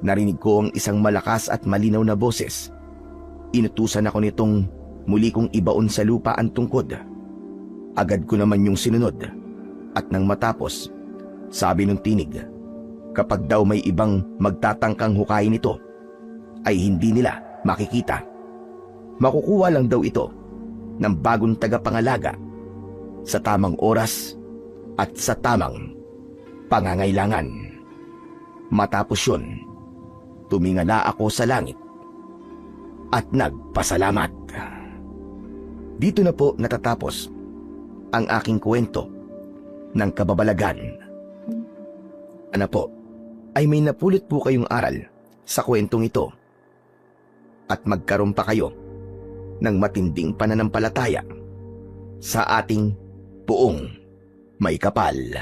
narinig ko ang isang malakas at malinaw na boses. Inutusan ako nitong muli kong ibaon sa lupa ang tungkod. Agad ko naman yung sinunod, at nang matapos, sabi ng tinig, kapag daw may ibang magtatangkang hukayin ito, ay hindi nila makikita. Makukuha lang daw ito ng bagong tagapangalaga sa tamang oras at sa tamang pangangailangan. Matapos yun, tumingala ako sa langit at nagpasalamat. Dito na po natatapos ang aking kwento ng kababalagan. Ano po, ay may napulot po kayong aral sa kwentong ito at magkaroon pa kayo ng matinding pananampalataya sa ating Puong May Kapal.